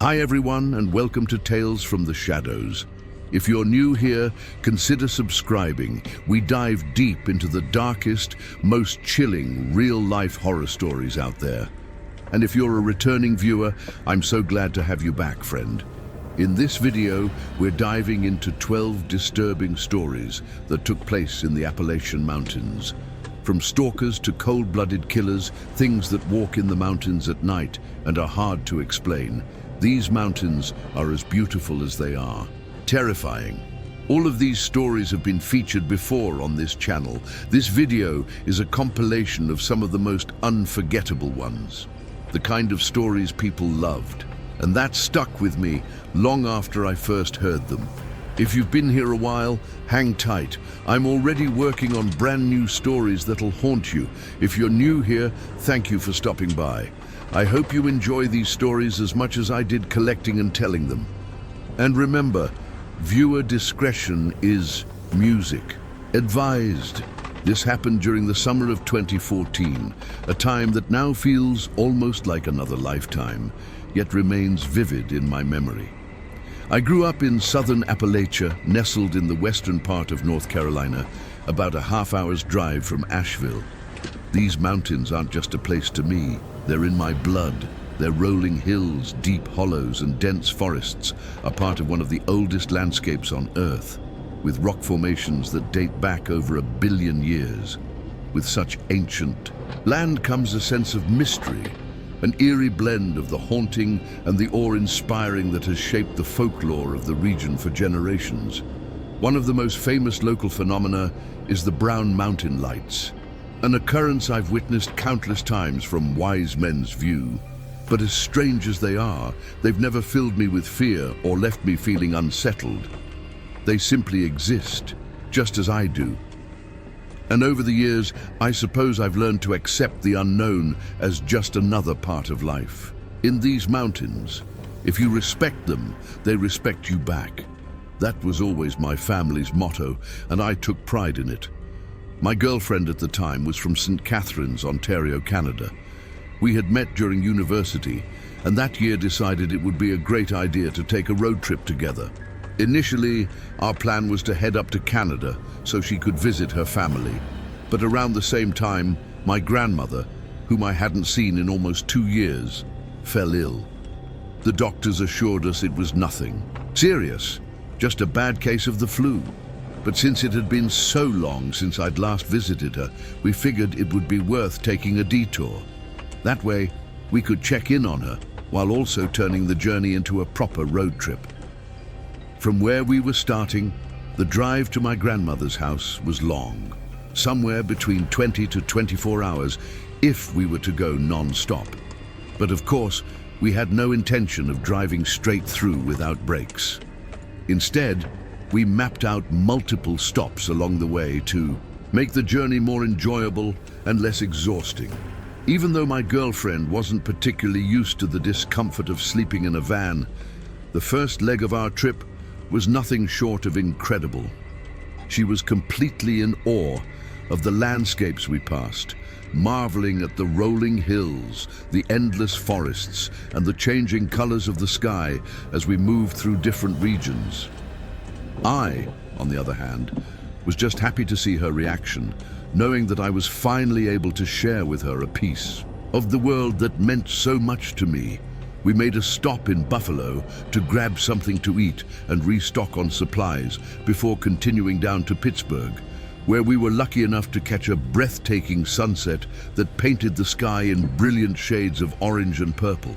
Hi everyone, and welcome to Tales from the Shadows. If you're new here, consider subscribing. We dive deep into the darkest, most chilling, real-life horror stories out there. And if you're a returning viewer, I'm so glad to have you back, friend. In this video, we're diving into 12 disturbing stories that took place in the Appalachian Mountains. From stalkers to cold-blooded killers, things that walk in the mountains at night and are hard to explain. These mountains are as beautiful as they are terrifying. All of these stories have been featured before on this channel. This video is a compilation of some of the most unforgettable ones, the kind of stories people loved, and that stuck with me long after I first heard them. If you've been here a while, hang tight. I'm already working on brand new stories that'll haunt you. If you're new here, thank you for stopping by. I hope you enjoy these stories as much as I did collecting and telling them. And remember, viewer discretion is music. Advised. This happened during the summer of 2014, a time that now feels almost like another lifetime, yet remains vivid in my memory. I grew up in southern Appalachia, nestled in the western part of North Carolina, about a half-hour's drive from Asheville. These mountains aren't just a place to me, they're in my blood. Their rolling hills, deep hollows, and dense forests are part of one of the oldest landscapes on Earth, with rock formations that date back over 1 billion years. With such ancient land comes a sense of mystery, an eerie blend of the haunting and the awe-inspiring that has shaped the folklore of the region for generations. One of the most famous local phenomena is the Brown Mountain Lights, an occurrence I've witnessed countless times from wise men's view. But as strange as they are, they've never filled me with fear or left me feeling unsettled. They simply exist, just as I do. And over the years, I suppose I've learned to accept the unknown as just another part of life. In these mountains, if you respect them, they respect you back. That was always my family's motto, and I took pride in it. My girlfriend at the time was from St. Catharines, Ontario, Canada. We had met during university, and that year decided it would be a great idea to take a road trip together. Initially, our plan was to head up to Canada so she could visit her family. But around the same time, my grandmother, whom I hadn't seen in almost 2 years, fell ill. The doctors assured us it was nothing serious, just a bad case of the flu. But since it had been so long since I'd last visited her, we figured it would be worth taking a detour. That way, we could check in on her, while also turning the journey into a proper road trip. From where we were starting, the drive to my grandmother's house was long, somewhere between 20 to 24 hours if we were to go non-stop. But of course, we had no intention of driving straight through without breaks. Instead, we mapped out multiple stops along the way to make the journey more enjoyable and less exhausting. Even though my girlfriend wasn't particularly used to the discomfort of sleeping in a van, the first leg of our trip was nothing short of incredible. She was completely in awe of the landscapes we passed, marveling at the rolling hills, the endless forests, and the changing colors of the sky as we moved through different regions. I, on the other hand, was just happy to see her reaction, knowing that I was finally able to share with her a piece of the world that meant so much to me. We made a stop in Buffalo to grab something to eat and restock on supplies before continuing down to Pittsburgh, where we were lucky enough to catch a breathtaking sunset that painted the sky in brilliant shades of orange and purple.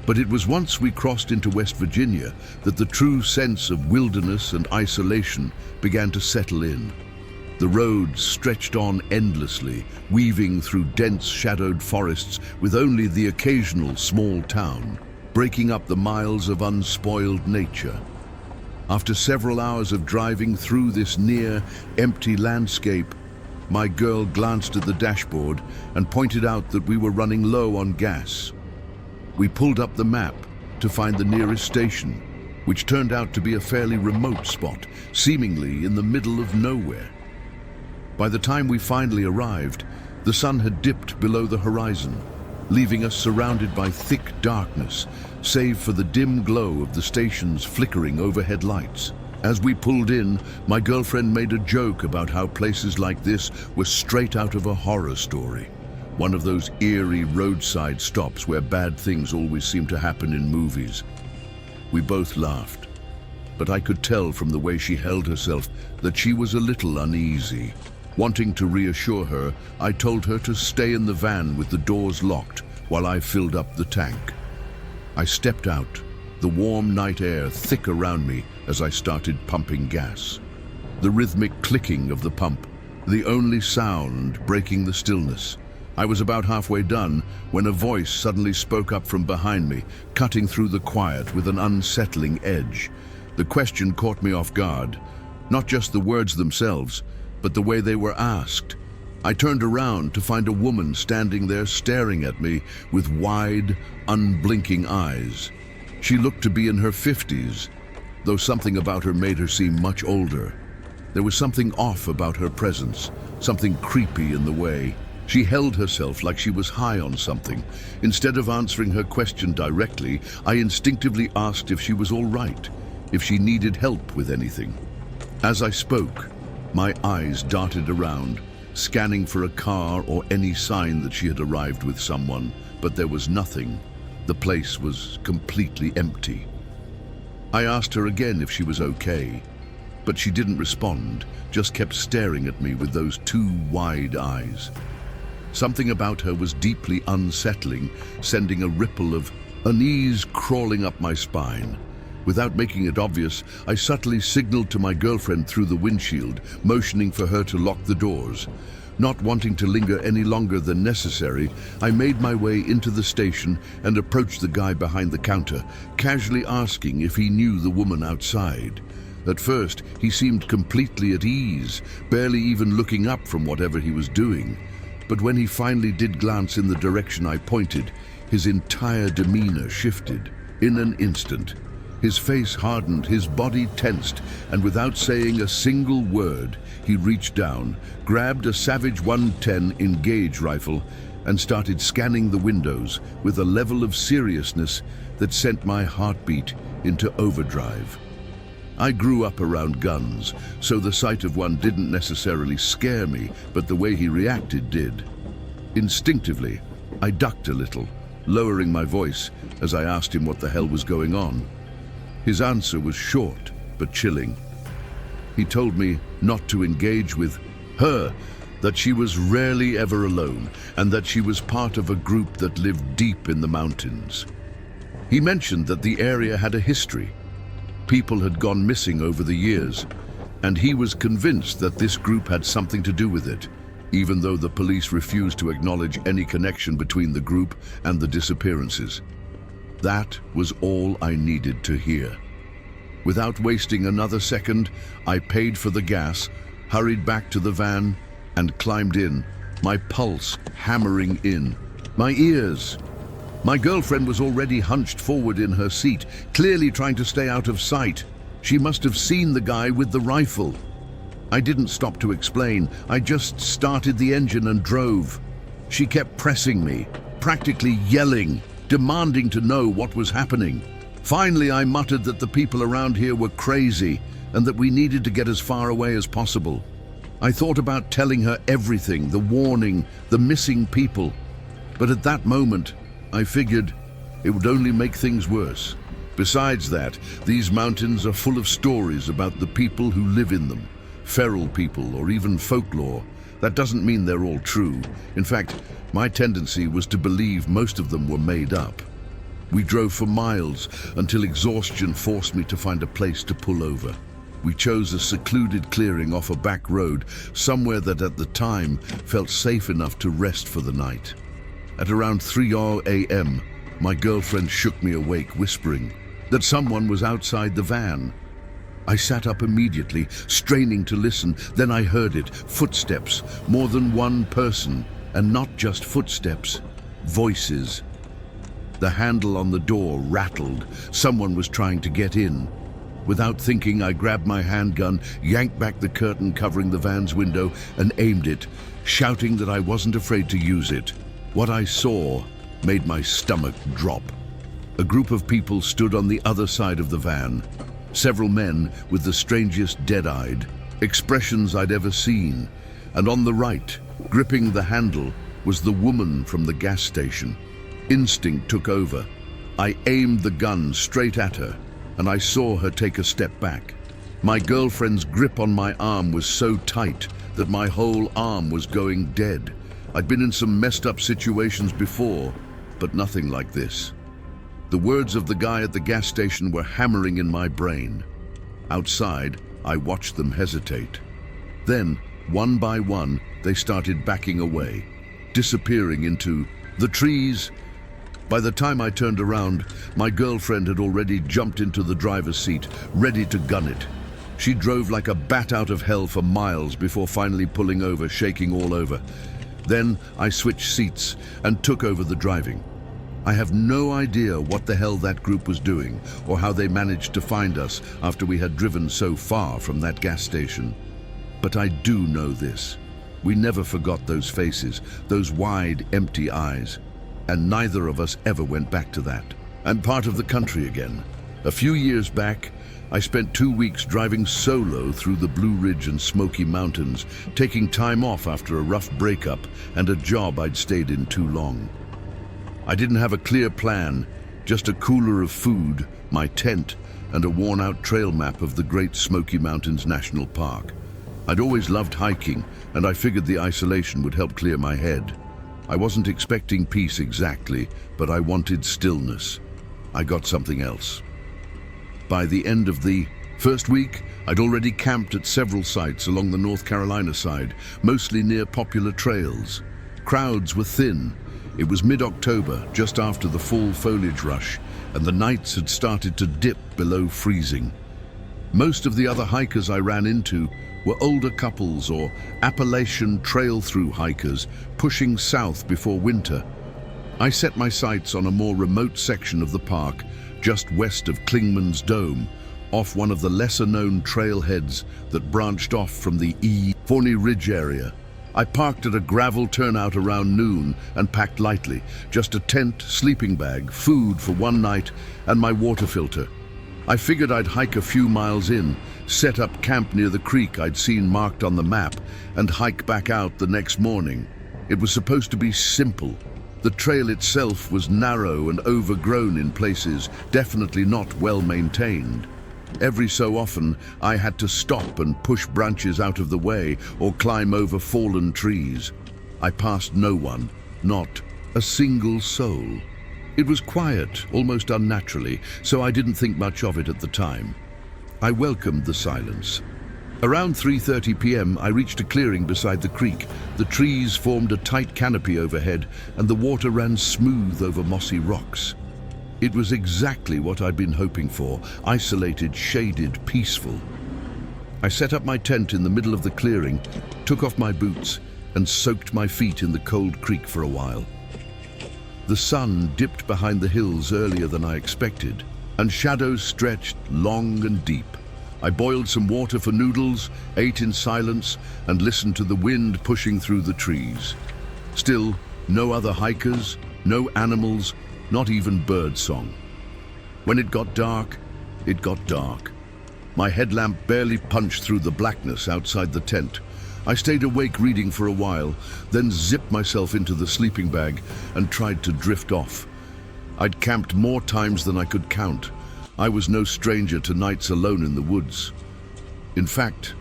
But it was once we crossed into West Virginia that the true sense of wilderness and isolation began to settle in. The roads stretched on endlessly, weaving through dense shadowed forests with only the occasional small town, breaking up the miles of unspoiled nature. After several hours of driving through this near empty landscape, my girl glanced at the dashboard and pointed out that we were running low on gas. We pulled up the map to find the nearest station, which turned out to be a fairly remote spot, seemingly in the middle of nowhere. By the time we finally arrived, the sun had dipped below the horizon, leaving us surrounded by thick darkness save for the dim glow of the station's flickering overhead lights. As we pulled in, my girlfriend made a joke about how places like this were straight out of a horror story. One of those eerie roadside stops where bad things always seem to happen in movies. We both laughed, but I could tell from the way she held herself that she was a little uneasy. Wanting to reassure her, I told her to stay in the van with the doors locked while I filled up the tank. I stepped out, the warm night air thick around me as I started pumping gas. The rhythmic clicking of the pump, the only sound breaking the stillness. I was about halfway done when a voice suddenly spoke up from behind me, cutting through the quiet with an unsettling edge. The question caught me off guard, not just the words themselves, but the way they were asked. I turned around to find a woman standing there staring at me with wide, unblinking eyes. She looked to be in her 50s, though something about her made her seem much older. There was something off about her presence, something creepy in the way. She held herself like she was high on something. Instead of answering her question directly, I instinctively asked if she was all right, if she needed help with anything. As I spoke, my eyes darted around, scanning for a car or any sign that she had arrived with someone, but there was nothing. The place was completely empty. I asked her again if she was okay, but she didn't respond, just kept staring at me with those two wide eyes. Something about her was deeply unsettling, sending a ripple of unease crawling up my spine. Without making it obvious, I subtly signaled to my girlfriend through the windshield, motioning for her to lock the doors. Not wanting to linger any longer than necessary, I made my way into the station and approached the guy behind the counter, casually asking if he knew the woman outside. At first, he seemed completely at ease, barely even looking up from whatever he was doing. But when he finally did glance in the direction I pointed, his entire demeanor shifted. In an instant, his face hardened, his body tensed, and without saying a single word, he reached down, grabbed a Savage 110 Engage rifle, and started scanning the windows with a level of seriousness that sent my heartbeat into overdrive. I grew up around guns, so the sight of one didn't necessarily scare me, but the way he reacted did. Instinctively, I ducked a little, lowering my voice as I asked him what the hell was going on. His answer was short but chilling. He told me not to engage with her, that she was rarely ever alone, and that she was part of a group that lived deep in the mountains. He mentioned that the area had a history. People had gone missing over the years, and he was convinced that this group had something to do with it, even though the police refused to acknowledge any connection between the group and the disappearances. That was all I needed to hear. Without wasting another second, I paid for the gas, hurried back to the van, and climbed in, my pulse hammering in. My ears. My girlfriend was already hunched forward in her seat, clearly trying to stay out of sight. She must have seen the guy with the rifle. I didn't stop to explain. I just started the engine and drove. She kept pressing me, practically yelling, demanding to know what was happening. Finally, I muttered that the people around here were crazy and that we needed to get as far away as possible. I thought about telling her everything, the warning, the missing people. But at that moment, I figured it would only make things worse. Besides that, these mountains are full of stories about the people who live in them, feral people or even folklore. That doesn't mean they're all true. In fact, my tendency was to believe most of them were made up. We drove for miles until exhaustion forced me to find a place to pull over. We chose a secluded clearing off a back road, somewhere that at the time felt safe enough to rest for the night. At around 3 a.m., my girlfriend shook me awake, whispering that someone was outside the van. I sat up immediately, straining to listen. Then I heard it, footsteps, more than one person, and not just footsteps, voices. The handle on the door rattled. Someone was trying to get in. Without thinking, I grabbed my handgun, yanked back the curtain covering the van's window, and aimed it, shouting that I wasn't afraid to use it. What I saw made my stomach drop. a group of people stood on the other side of the van. Several men with the strangest dead-eyed expressions I'd ever seen. And on the right, gripping the handle, was the woman from the gas station. Instinct took over. I aimed the gun straight at her, and I saw her take a step back. My girlfriend's grip on my arm was so tight that my whole arm was going dead. I'd been in some messed up situations before, but nothing like this. The words of the guy at the gas station were hammering in my brain. Outside, I watched them hesitate. Then, one by one, they started backing away, disappearing into the trees. By the time I turned around, my girlfriend had already jumped into the driver's seat, ready to gun it. She drove like a bat out of hell for miles before finally pulling over, shaking all over. Then I switched seats and took over the driving. I have no idea what the hell that group was doing or how they managed to find us after we had driven so far from that gas station. But I do know this. We never forgot those faces, those wide, empty eyes. And neither of us ever went back to that. I'm part of the country again. A few years back, I spent 2 weeks driving solo through the Blue Ridge and Smoky Mountains, taking time off after a rough breakup and a job I'd stayed in too long. I didn't have a clear plan, just a cooler of food, my tent, and a worn-out trail map of the Great Smoky Mountains National Park. I'd always loved hiking, and I figured the isolation would help clear my head. I wasn't expecting peace exactly, but I wanted stillness. I got something else. By the end of the first week, I'd already camped at several sites along the North Carolina side, mostly near popular trails. Crowds were thin. It was mid-October, just after the fall foliage rush, and the nights had started to dip below freezing. Most of the other hikers I ran into were older couples or Appalachian trail-through hikers pushing south before winter. I set my sights on a more remote section of the park, just west of Clingman's Dome, off one of the lesser-known trailheads that branched off from the Forney Ridge area. I parked at a gravel turnout around noon and packed lightly, just a tent, sleeping bag, food for one night, and my water filter. I figured I'd hike a few miles in, set up camp near the creek I'd seen marked on the map, and hike back out the next morning. It was supposed to be simple. The trail itself was narrow and overgrown in places, definitely not well maintained. Every so often, I had to stop and push branches out of the way or climb over fallen trees. I passed no one, not a single soul. It was quiet, almost unnaturally, so I didn't think much of it at the time. I welcomed the silence. Around 3:30 p.m., I reached a clearing beside the creek. The trees formed a tight canopy overhead, and the water ran smooth over mossy rocks. It was exactly what I'd been hoping for, isolated, shaded, peaceful. I set up my tent in the middle of the clearing, took off my boots, and soaked my feet in the cold creek for a while. The sun dipped behind the hills earlier than I expected, and shadows stretched long and deep. I boiled some water for noodles, ate in silence, and listened to the wind pushing through the trees. Still, no other hikers, no animals, not even bird song. When it got dark, it got dark. My headlamp barely punched through the blackness outside the tent. I stayed awake reading for a while, then zipped myself into the sleeping bag and tried to drift off. I'd camped more times than I could count. I was no stranger to nights alone in the woods. In fact,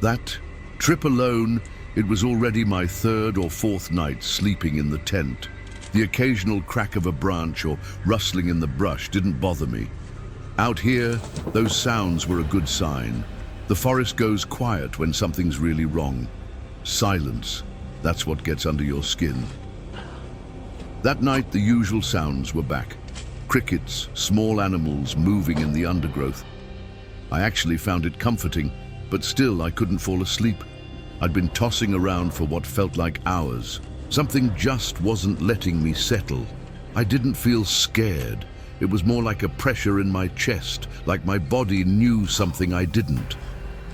that trip alone, it was already my third or fourth night sleeping in the tent. The occasional crack of a branch or rustling in the brush didn't bother me. Out here, those sounds were a good sign. The forest goes quiet when something's really wrong. Silence, that's what gets under your skin. That night, the usual sounds were back. Crickets, small animals moving in the undergrowth. I actually found it comforting, but still I couldn't fall asleep. I'd been tossing around for what felt like hours. Something just wasn't letting me settle. I didn't feel scared. It was more like a pressure in my chest, like my body knew something I didn't.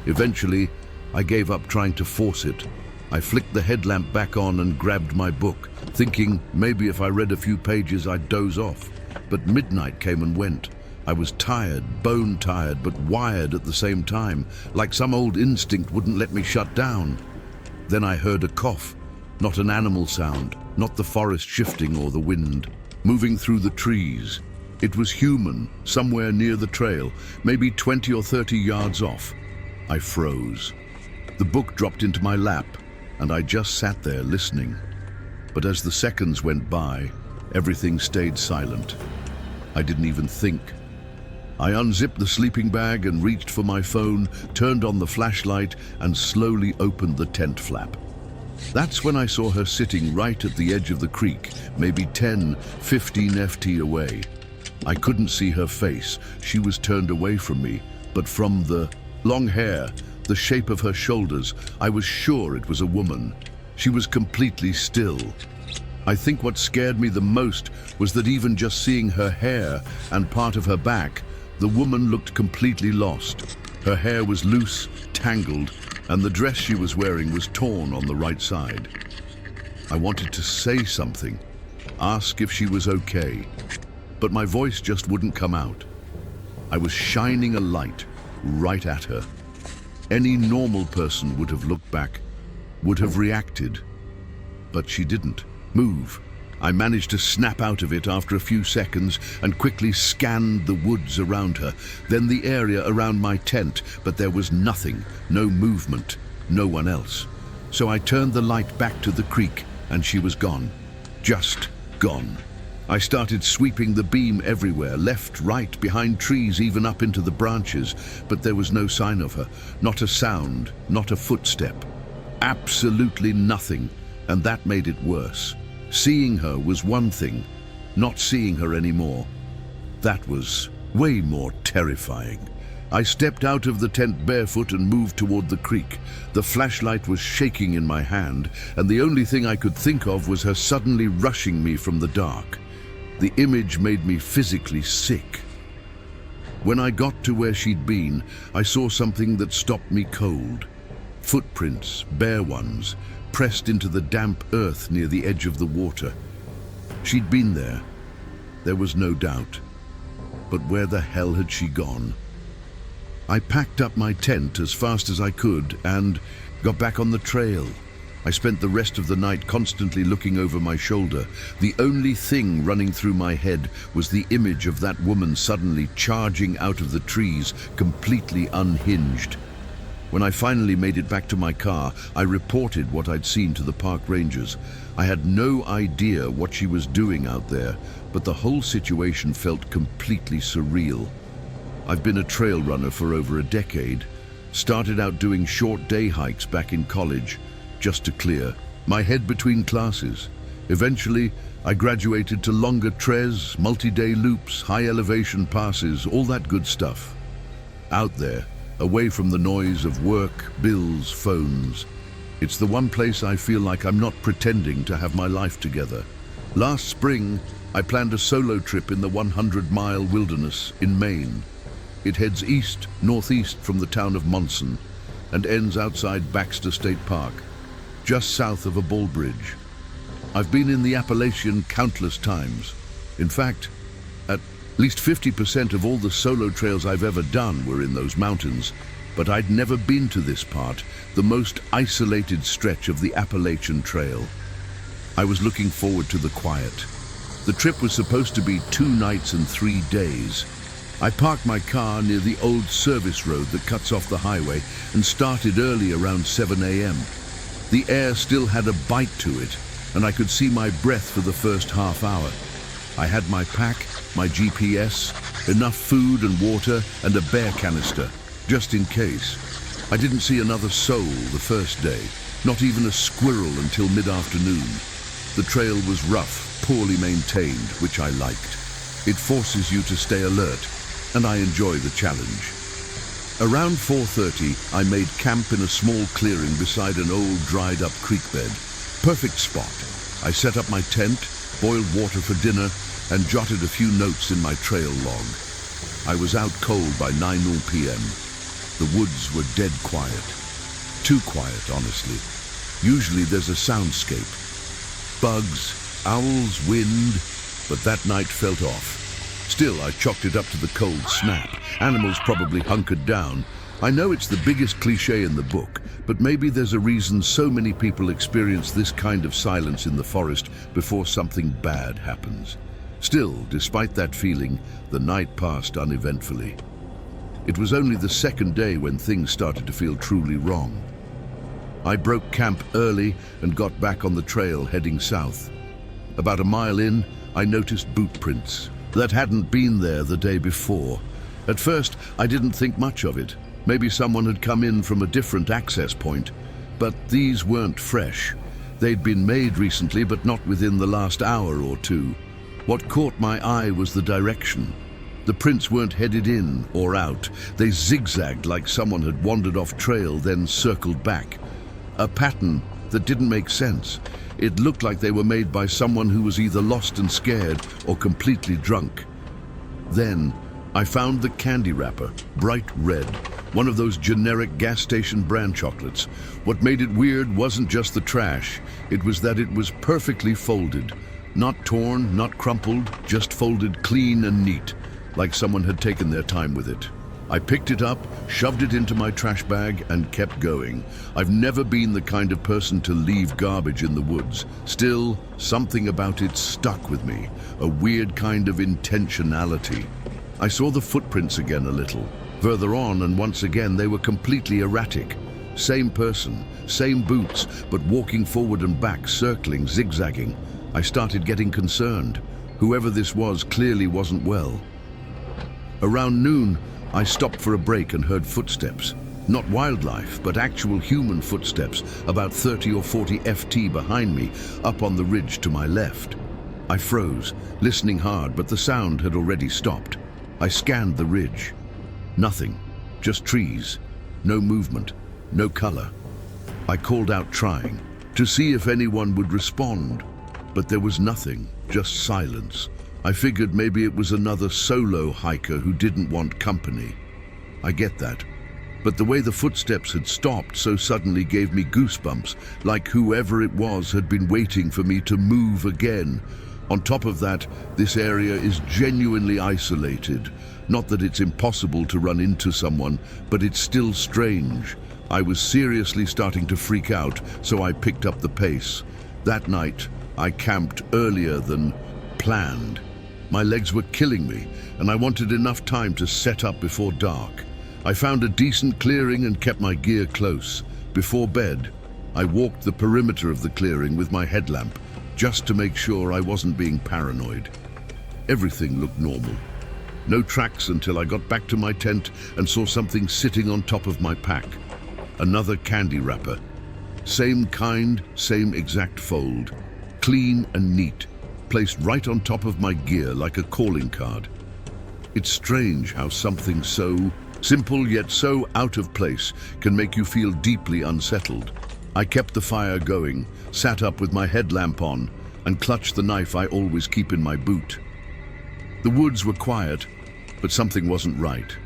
Eventually, I gave up trying to force it. I flicked the headlamp back on and grabbed my book, thinking maybe if I read a few pages I'd doze off. But midnight came and went. I was tired, bone tired, but wired at the same time, like some old instinct wouldn't let me shut down. Then I heard a cough, not an animal sound, not the forest shifting or the wind, moving through the trees. It was human, somewhere near the trail, maybe 20 or 30 yards off. I froze. The book dropped into my lap, and I just sat there listening. But as the seconds went by, everything stayed silent. I didn't even think. I unzipped the sleeping bag and reached for my phone, turned on the flashlight, and slowly opened the tent flap. That's when I saw her sitting right at the edge of the creek, maybe 10, 15 FT away. I couldn't see her face. She was turned away from me, but from the long hair, the shape of her shoulders, I was sure it was a woman. She was completely still. I think what scared me the most was that even just seeing her hair and part of her back, the woman looked completely lost. Her hair was loose, tangled, and the dress she was wearing was torn on the right side. I wanted to say something, ask if she was okay, but my voice just wouldn't come out. I was shining a light right at her. Any normal person would have looked back, would have reacted, but she didn't move. I managed to snap out of it after a few seconds and quickly scanned the woods around her, then the area around my tent, but there was nothing, no movement, no one else. So I turned the light back to the creek and she was gone, just gone. I started sweeping the beam everywhere, left, right, behind trees, even up into the branches, but there was no sign of her, not a sound, not a footstep. Absolutely nothing, and that made it worse. Seeing her was one thing, not seeing her anymore, that was way more terrifying. I stepped out of the tent barefoot and moved toward the creek. The flashlight was shaking in my hand, and the only thing I could think of was her suddenly rushing me from the dark. The image made me physically sick. When I got to where she'd been, I saw something that stopped me cold. Footprints, bare ones, pressed into the damp earth near the edge of the water. She'd been there. There was no doubt. But where the hell had she gone? I packed up my tent as fast as I could and got back on the trail. I spent the rest of the night constantly looking over my shoulder. The only thing running through my head was the image of that woman suddenly charging out of the trees, completely unhinged. When I finally made it back to my car, I reported what I'd seen to the park rangers. I had no idea what she was doing out there, but the whole situation felt completely surreal. I've been a trail runner for over a decade. Started out doing short day hikes back in college, just to clear my head between classes. Eventually, I graduated to longer treks, multi-day loops, high elevation passes, all that good stuff. Out there, away from the noise of work, bills, phones. It's the one place I feel like I'm not pretending to have my life together. Last spring, I planned a solo trip in the 100-mile wilderness in Maine. It heads east, northeast from the town of Monson and ends outside Baxter State Park, just south of a ball bridge. I've been in the Appalachian countless times. In fact, at least 50% of all the solo trails I've ever done were in those mountains, but I'd never been to this part, the most isolated stretch of the Appalachian Trail. I was looking forward to the quiet. The trip was supposed to be 2 nights and 3 days. I parked my car near the old service road that cuts off the highway and started early around 7 a.m. The air still had a bite to it, and I could see my breath for the first half hour. I had my pack, my GPS, enough food and water, and a bear canister, just in case. I didn't see another soul the first day, not even a squirrel until mid-afternoon. The trail was rough, poorly maintained, which I liked. It forces you to stay alert, and I enjoy the challenge. Around 4:30, I made camp in a small clearing beside an old dried-up creek bed. Perfect spot. I set up my tent, boiled water for dinner, and jotted a few notes in my trail log. I was out cold by 9 p.m. The woods were dead quiet. Too quiet, honestly. Usually there's a soundscape. Bugs, owls, wind, but that night felt off. Still, I chalked it up to the cold snap. Animals probably hunkered down. I know it's the biggest cliche in the book, but maybe there's a reason so many people experience this kind of silence in the forest before something bad happens. Still, despite that feeling, the night passed uneventfully. It was only the second day when things started to feel truly wrong. I broke camp early and got back on the trail heading south. About a mile in, I noticed boot prints that hadn't been there the day before. At first, I didn't think much of it. Maybe someone had come in from a different access point. But these weren't fresh. They'd been made recently, but not within the last hour or two. What caught my eye was the direction. The prints weren't headed in or out. They zigzagged like someone had wandered off trail, then circled back. A pattern that didn't make sense. It looked like they were made by someone who was either lost and scared or completely drunk. Then, I found the candy wrapper, bright red, one of those generic gas station brand chocolates. What made it weird wasn't just the trash, it was that it was perfectly folded. Not torn, not crumpled, just folded clean and neat, like someone had taken their time with it. I picked it up, shoved it into my trash bag, and kept going. I've never been the kind of person to leave garbage in the woods. Still, something about it stuck with me, a weird kind of intentionality. I saw the footprints again a little. Further on, and once again, they were completely erratic. Same person, same boots, but walking forward and back, circling, zigzagging. I started getting concerned. Whoever this was clearly wasn't well. Around noon, I stopped for a break and heard footsteps. Not wildlife, but actual human footsteps, about 30 or 40 FT behind me, up on the ridge to my left. I froze, listening hard, but the sound had already stopped. I scanned the ridge. Nothing, just trees, no movement, no color. I called out, trying to see if anyone would respond, but there was nothing, just silence. I figured maybe it was another solo hiker who didn't want company. I get that, but the way the footsteps had stopped so suddenly gave me goosebumps, like whoever it was had been waiting for me to move again. On top of that, this area is genuinely isolated. Not that it's impossible to run into someone, but it's still strange. I was seriously starting to freak out, so I picked up the pace. That night, I camped earlier than planned. My legs were killing me, and I wanted enough time to set up before dark. I found a decent clearing and kept my gear close. Before bed, I walked the perimeter of the clearing with my headlamp, just to make sure I wasn't being paranoid. Everything looked normal. No tracks until I got back to my tent and saw something sitting on top of my pack. Another candy wrapper. Same kind, same exact fold. Clean and neat, placed right on top of my gear like a calling card. It's strange how something so simple yet so out of place can make you feel deeply unsettled. I kept the fire going, sat up with my headlamp on, and clutched the knife I always keep in my boot. The woods were quiet, but something wasn't right.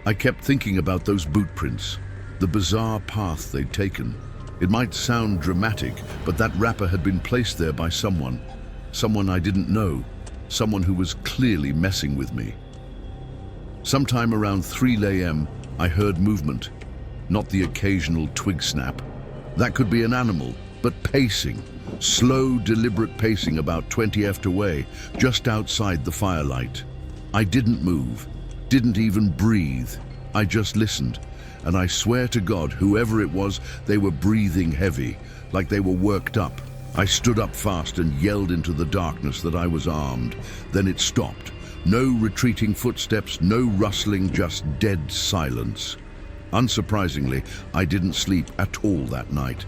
I kept thinking about those boot prints, the bizarre path they'd taken. It might sound dramatic, but that wrapper had been placed there by someone I didn't know, someone who was clearly messing with me. Sometime around 3 a.m., I heard movement, not the occasional twig snap. That could be an animal, but pacing, slow, deliberate pacing about 20 ft away, just outside the firelight. I didn't move, didn't even breathe. I just listened, and I swear to God, whoever it was, they were breathing heavy, like they were worked up. I stood up fast and yelled into the darkness that I was armed. Then it stopped. No retreating footsteps, no rustling, just dead silence. Unsurprisingly, I didn't sleep at all that night.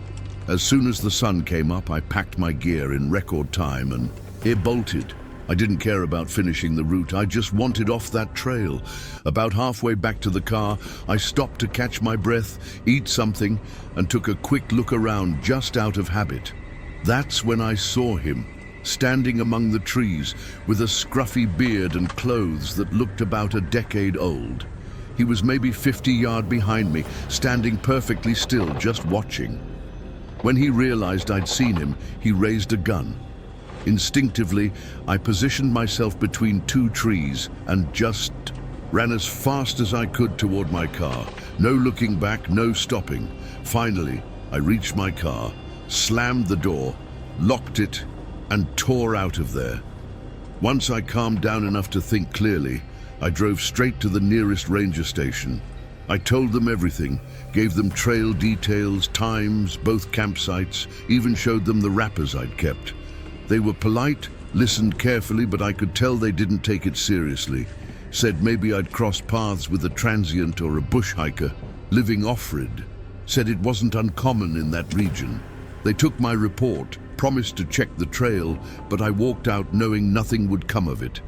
As soon as the sun came up, I packed my gear in record time and bolted. I didn't care about finishing the route, I just wanted off that trail. About halfway back to the car, I stopped to catch my breath, eat something, and took a quick look around just out of habit. That's when I saw him, standing among the trees, with a scruffy beard and clothes that looked about a decade old. He was maybe 50 yards behind me, standing perfectly still, just watching. When he realized I'd seen him, he raised a gun. Instinctively, I positioned myself between two trees and just ran as fast as I could toward my car. No looking back, no stopping. Finally, I reached my car, slammed the door, locked it, and tore out of there. Once I calmed down enough to think clearly, I drove straight to the nearest ranger station. I told them everything, gave them trail details, times, both campsites, even showed them the wrappers I'd kept. They were polite, listened carefully, but I could tell they didn't take it seriously. Said maybe I'd crossed paths with a transient or a bush hiker living off-grid. Said it wasn't uncommon in that region. They took my report, promised to check the trail, but I walked out knowing nothing would come of it.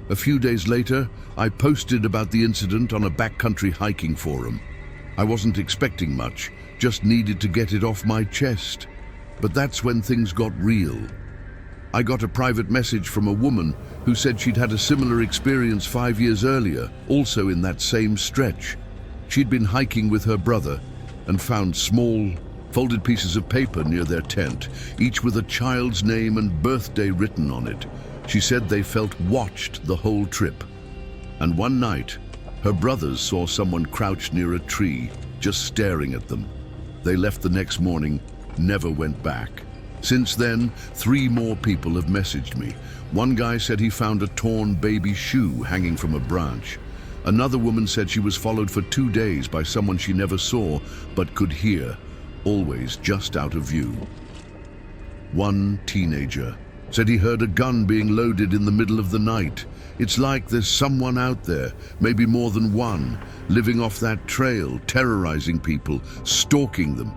A few days later, I posted about the incident on a backcountry hiking forum. I wasn't expecting much, just needed to get it off my chest. But that's when things got real. I got a private message from a woman who said she'd had a similar experience 5 years earlier, also in that same stretch. She'd been hiking with her brother and found small, folded pieces of paper near their tent, each with a child's name and birthday written on it. She said they felt watched the whole trip. And one night, her brothers saw someone crouched near a tree, just staring at them. They left the next morning, never went back. Since then, 3 more people have messaged me. One guy said he found a torn baby shoe hanging from a branch. Another woman said she was followed for 2 days by someone she never saw, but could hear, always just out of view. One teenager said he heard a gun being loaded in the middle of the night. It's like there's someone out there, maybe more than one, living off that trail, terrorizing people, stalking them.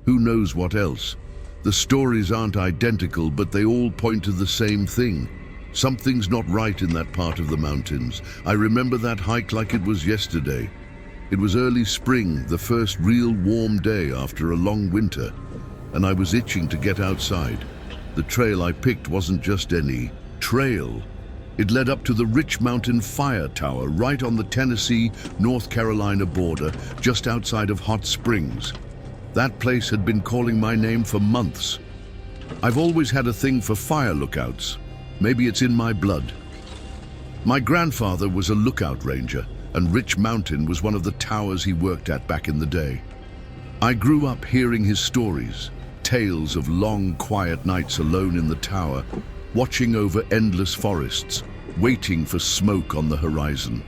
Who knows what else? The stories aren't identical, but they all point to the same thing. Something's not right in that part of the mountains. I remember that hike like it was yesterday. It was early spring, the first real warm day after a long winter, and I was itching to get outside. The trail I picked wasn't just any trail. It led up to the Rich Mountain Fire Tower right on the Tennessee-North Carolina border, just outside of Hot Springs. That place had been calling my name for months. I've always had a thing for fire lookouts. Maybe it's in my blood. My grandfather was a lookout ranger, and Rich Mountain was one of the towers he worked at back in the day. I grew up hearing his stories, tales of long, quiet nights alone in the tower, watching over endless forests, waiting for smoke on the horizon.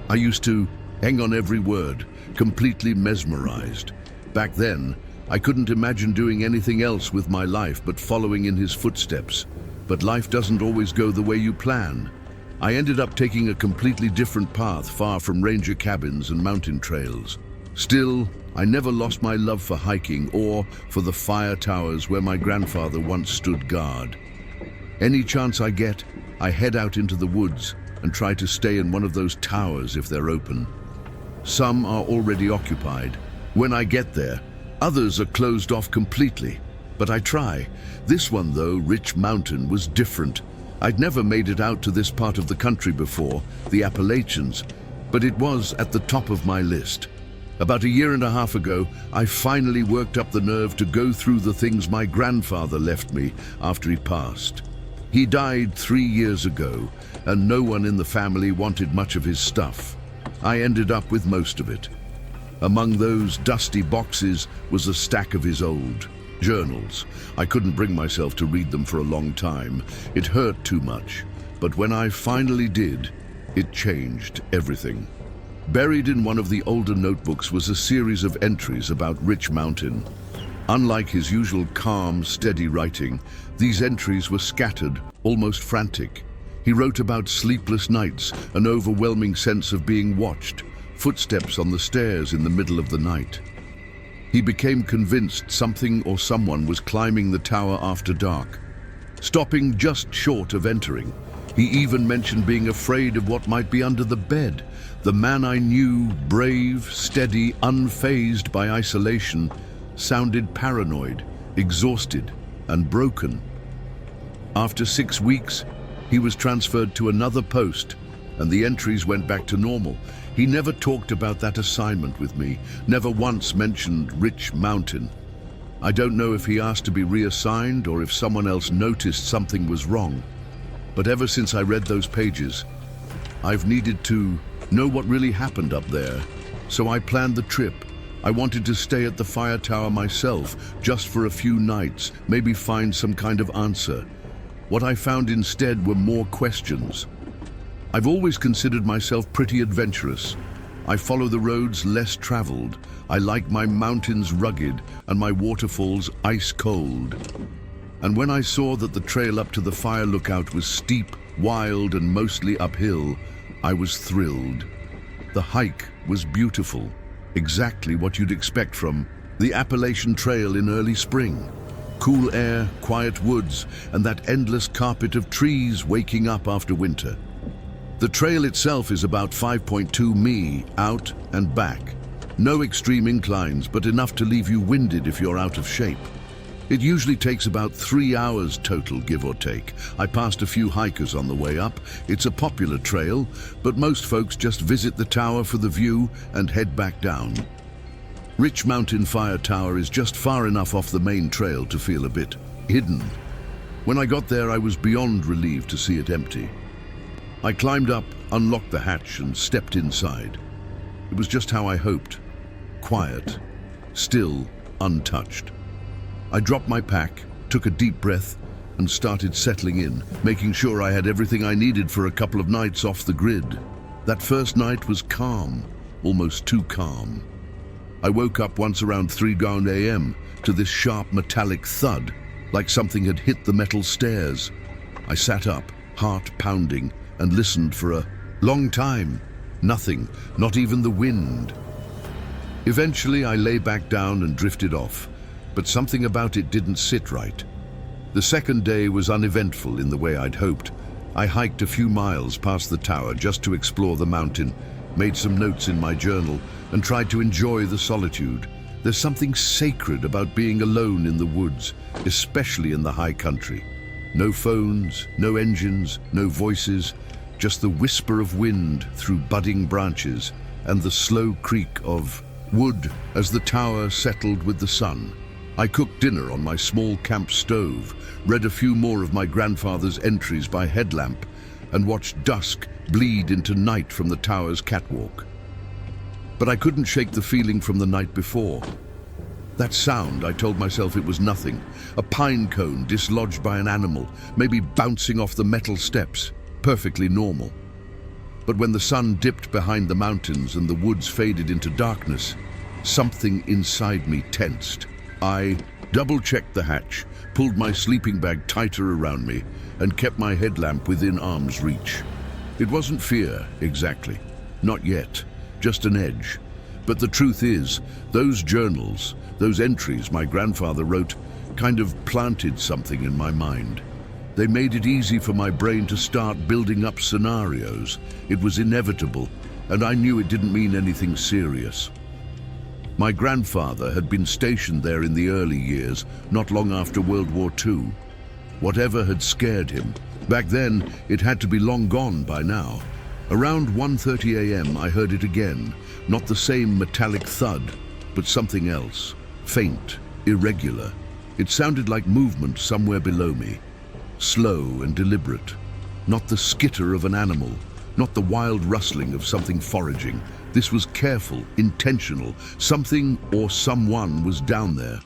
I used to hang on every word, completely mesmerized. Back then, I couldn't imagine doing anything else with my life but following in his footsteps. But life doesn't always go the way you plan. I ended up taking a completely different path, far from ranger cabins and mountain trails. Still, I never lost my love for hiking or for the fire towers where my grandfather once stood guard. Any chance I get, I head out into the woods and try to stay in one of those towers if they're open. Some are already occupied. When I get there, others are closed off completely, but I try. This one though, Rich Mountain, was different. I'd never made it out to this part of the country before, the Appalachians, but it was at the top of my list. About 1.5 years ago, I finally worked up the nerve to go through the things my grandfather left me after he passed. He died 3 years ago, and no one in the family wanted much of his stuff. I ended up with most of it. Among those dusty boxes was a stack of his old journals. I couldn't bring myself to read them for a long time. It hurt too much. But when I finally did, it changed everything. Buried in one of the older notebooks was a series of entries about Rich Mountain. Unlike his usual calm, steady writing, these entries were scattered, almost frantic. He wrote about sleepless nights, an overwhelming sense of being watched, footsteps on the stairs in the middle of the night. He became convinced something or someone was climbing the tower after dark, stopping just short of entering. He even mentioned being afraid of what might be under the bed. The man I knew, brave, steady, unfazed by isolation, sounded paranoid, exhausted, and broken. After 6 weeks, he was transferred to another post, and the entries went back to normal. He never talked about that assignment with me, never once mentioned Rich Mountain. I don't know if he asked to be reassigned or if someone else noticed something was wrong. But ever since I read those pages, I've needed to know what really happened up there. So I planned the trip. I wanted to stay at the fire tower myself, just for a few nights, maybe find some kind of answer. What I found instead were more questions. I've always considered myself pretty adventurous. I follow the roads less traveled. I like my mountains rugged and my waterfalls ice cold. And when I saw that the trail up to the fire lookout was steep, wild, and mostly uphill, I was thrilled. The hike was beautiful, exactly what you'd expect from the Appalachian Trail in early spring. Cool air, quiet woods, and that endless carpet of trees waking up after winter. The trail itself is about 5.2 mi out and back. No extreme inclines, but enough to leave you winded if you're out of shape. It usually takes about 3 hours total, give or take. I passed a few hikers on the way up. It's a popular trail, but most folks just visit the tower for the view and head back down. Rich Mountain Fire Tower is just far enough off the main trail to feel a bit hidden. When I got there, I was beyond relieved to see it empty. I climbed up, unlocked the hatch, and stepped inside. It was just how I hoped. Quiet, still, untouched. I dropped my pack, took a deep breath, and started settling in, making sure I had everything I needed for a couple of nights off the grid. That first night was calm, almost too calm. I woke up once around 3 a.m. to this sharp metallic thud, like something had hit the metal stairs. I sat up, heart pounding, and listened for a long time. Nothing, not even the wind. Eventually, I lay back down and drifted off, but something about it didn't sit right. The second day was uneventful in the way I'd hoped. I hiked a few miles past the tower just to explore the mountain, made some notes in my journal, and tried to enjoy the solitude. There's something sacred about being alone in the woods, especially in the high country. No phones, no engines, no voices, just the whisper of wind through budding branches and the slow creak of wood as the tower settled with the sun. I cooked dinner on my small camp stove, read a few more of my grandfather's entries by headlamp, and watched dusk bleed into night from the tower's catwalk. But I couldn't shake the feeling from the night before. That sound, I told myself it was nothing. A pine cone dislodged by an animal, maybe bouncing off the metal steps. Perfectly normal. But when the sun dipped behind the mountains and the woods faded into darkness, something inside me tensed. I double-checked the hatch, pulled my sleeping bag tighter around me, and kept my headlamp within arm's reach. It wasn't fear, exactly. Not yet. Just an edge. But the truth is, those journals, those entries my grandfather wrote, kind of planted something in my mind. They made it easy for my brain to start building up scenarios. It was inevitable, and I knew it didn't mean anything serious. My grandfather had been stationed there in the early years, not long after World War II. Whatever had scared him, back then it had to be long gone by now. Around 1:30 a.m. I heard it again, not the same metallic thud, but something else, faint, irregular. It sounded like movement somewhere below me, slow and deliberate, not the skitter of an animal, not the wild rustling of something foraging. This was careful, intentional. Something or someone was down there.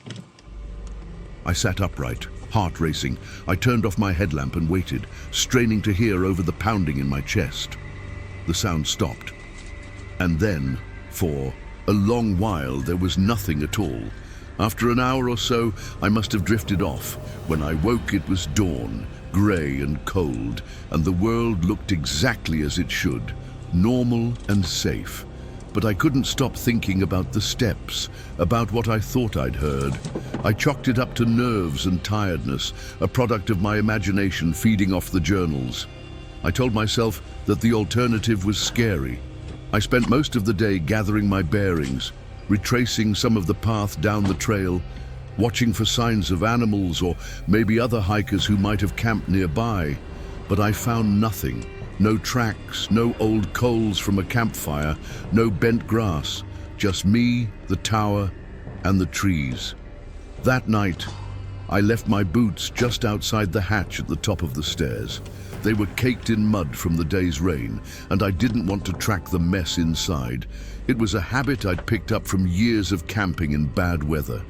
I sat upright, heart racing. I turned off my headlamp and waited, straining to hear over the pounding in my chest. The sound stopped. And then, for a long while, there was nothing at all. After an hour or so, I must have drifted off. When I woke, it was dawn, grey and cold, and the world looked exactly as it should, normal and safe. But I couldn't stop thinking about the steps, about what I thought I'd heard. I chalked it up to nerves and tiredness, a product of my imagination feeding off the journals. I told myself that the alternative was scary. I spent most of the day gathering my bearings, retracing some of the path down the trail, watching for signs of animals or maybe other hikers who might have camped nearby. But I found nothing. No tracks, no old coals from a campfire, no bent grass, just me, the tower, and the trees. That night, I left my boots just outside the hatch at the top of the stairs. They were caked in mud from the day's rain, and I didn't want to track the mess inside. It was a habit I'd picked up from years of camping in bad weather.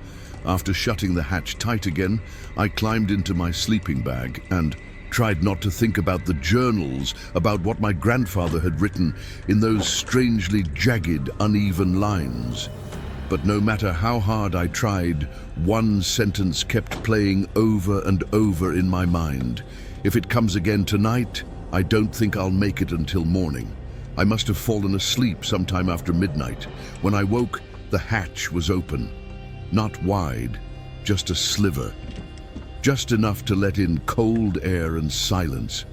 After shutting the hatch tight again, I climbed into my sleeping bag and tried not to think about the journals, about what my grandfather had written in those strangely jagged, uneven lines. But no matter how hard I tried, one sentence kept playing over and over in my mind. If it comes again tonight, I don't think I'll make it until morning. I must have fallen asleep sometime after midnight. When I woke, the hatch was open. Not wide, just a sliver. Just enough to let in cold air and silence.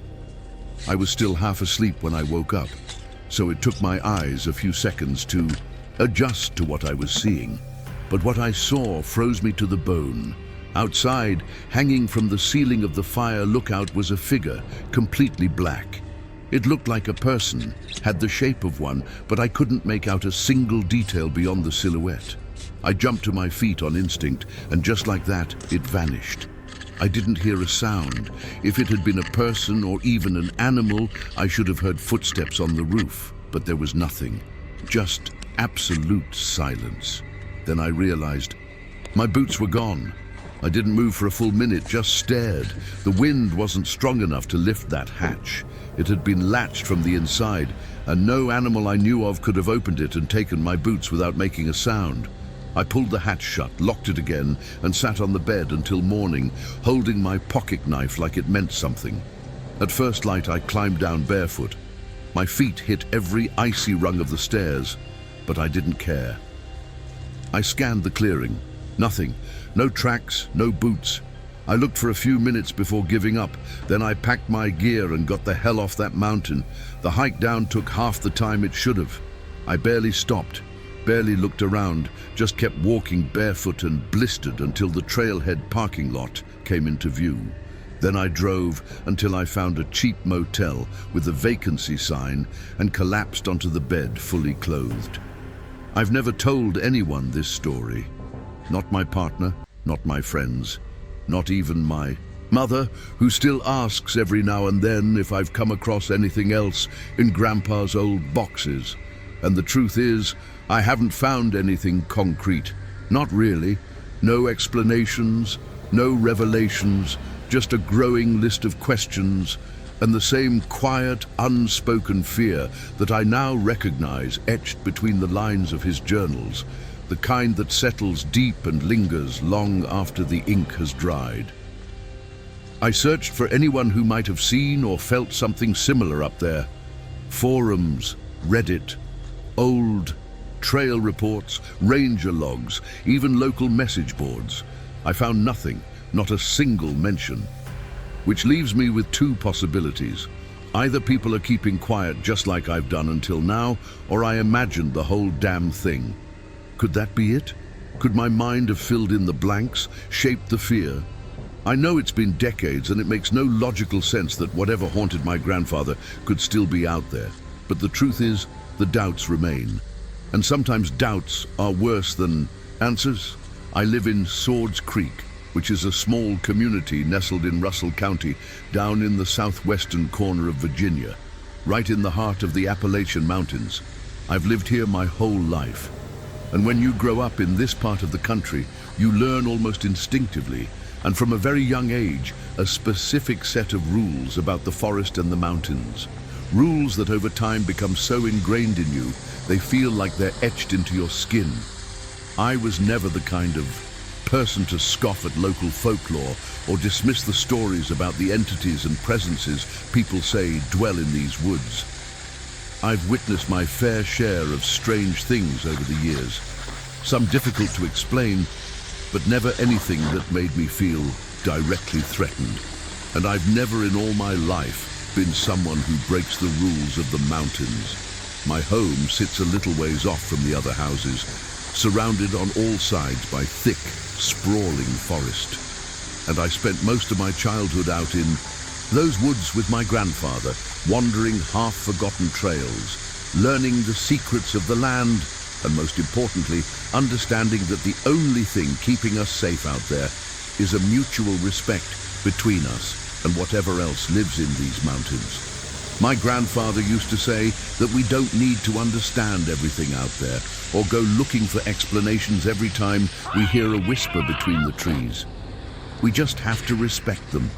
I was still half asleep when I woke up, so it took my eyes a few seconds to adjust to what I was seeing. But what I saw froze me to the bone. Outside, hanging from the ceiling of the fire lookout, was a figure, completely black. It looked like a person, had the shape of one, but I couldn't make out a single detail beyond the silhouette. I jumped to my feet on instinct, and just like that, it vanished. I didn't hear a sound. If it had been a person or even an animal, I should have heard footsteps on the roof, but there was nothing. Just absolute silence. Then I realized my boots were gone. I didn't move for a full minute, just stared. The wind wasn't strong enough to lift that hatch. It had been latched from the inside, and no animal I knew of could have opened it and taken my boots without making a sound. I pulled the hatch shut, locked it again, and sat on the bed until morning, holding my pocket knife like it meant something. At first light, I climbed down barefoot. My feet hit every icy rung of the stairs, but I didn't care. I scanned the clearing. Nothing. No tracks, no boots. I looked for a few minutes before giving up. Then I packed my gear and got the hell off that mountain. The hike down took half the time it should have. I barely stopped, barely looked around, just kept walking barefoot and blistered until the trailhead parking lot came into view. Then I drove until I found a cheap motel with a vacancy sign and collapsed onto the bed fully clothed. I've never told anyone this story. Not my partner, not my friends, not even my mother, who still asks every now and then if I've come across anything else in Grandpa's old boxes. And the truth is, I haven't found anything concrete. Not really. No explanations, no revelations, just a growing list of questions and the same quiet, unspoken fear that I now recognize etched between the lines of his journals, the kind that settles deep and lingers long after the ink has dried. I searched for anyone who might have seen or felt something similar up there. Forums, Reddit, old trail reports, ranger logs, even local message boards. I found nothing, not a single mention. Which leaves me with two possibilities. Either people are keeping quiet just like I've done until now, or I imagined the whole damn thing. Could that be it? Could my mind have filled in the blanks, shaped the fear? I know it's been decades and it makes no logical sense that whatever haunted my grandfather could still be out there. But the truth is, the doubts remain. And sometimes doubts are worse than answers. I live in Swords Creek, which is a small community nestled in Russell County, down in the southwestern corner of Virginia, right in the heart of the Appalachian Mountains. I've lived here my whole life. And when you grow up in this part of the country, you learn almost instinctively, and from a very young age, a specific set of rules about the forest and the mountains. Rules that over time become so ingrained in you, they feel like they're etched into your skin. I was never the kind of person to scoff at local folklore or dismiss the stories about the entities and presences people say dwell in these woods. I've witnessed my fair share of strange things over the years, some difficult to explain, but never anything that made me feel directly threatened. And I've never in all my life been someone who breaks the rules of the mountains. My home sits a little ways off from the other houses, surrounded on all sides by thick, sprawling forest. And I spent most of my childhood out in those woods with my grandfather, wandering half-forgotten trails, learning the secrets of the land And most importantly, understanding that the only thing keeping us safe out there is a mutual respect between us and whatever else lives in these mountains. My grandfather used to say that we don't need to understand everything out there or go looking for explanations every time we hear a whisper between the trees. We just have to respect them.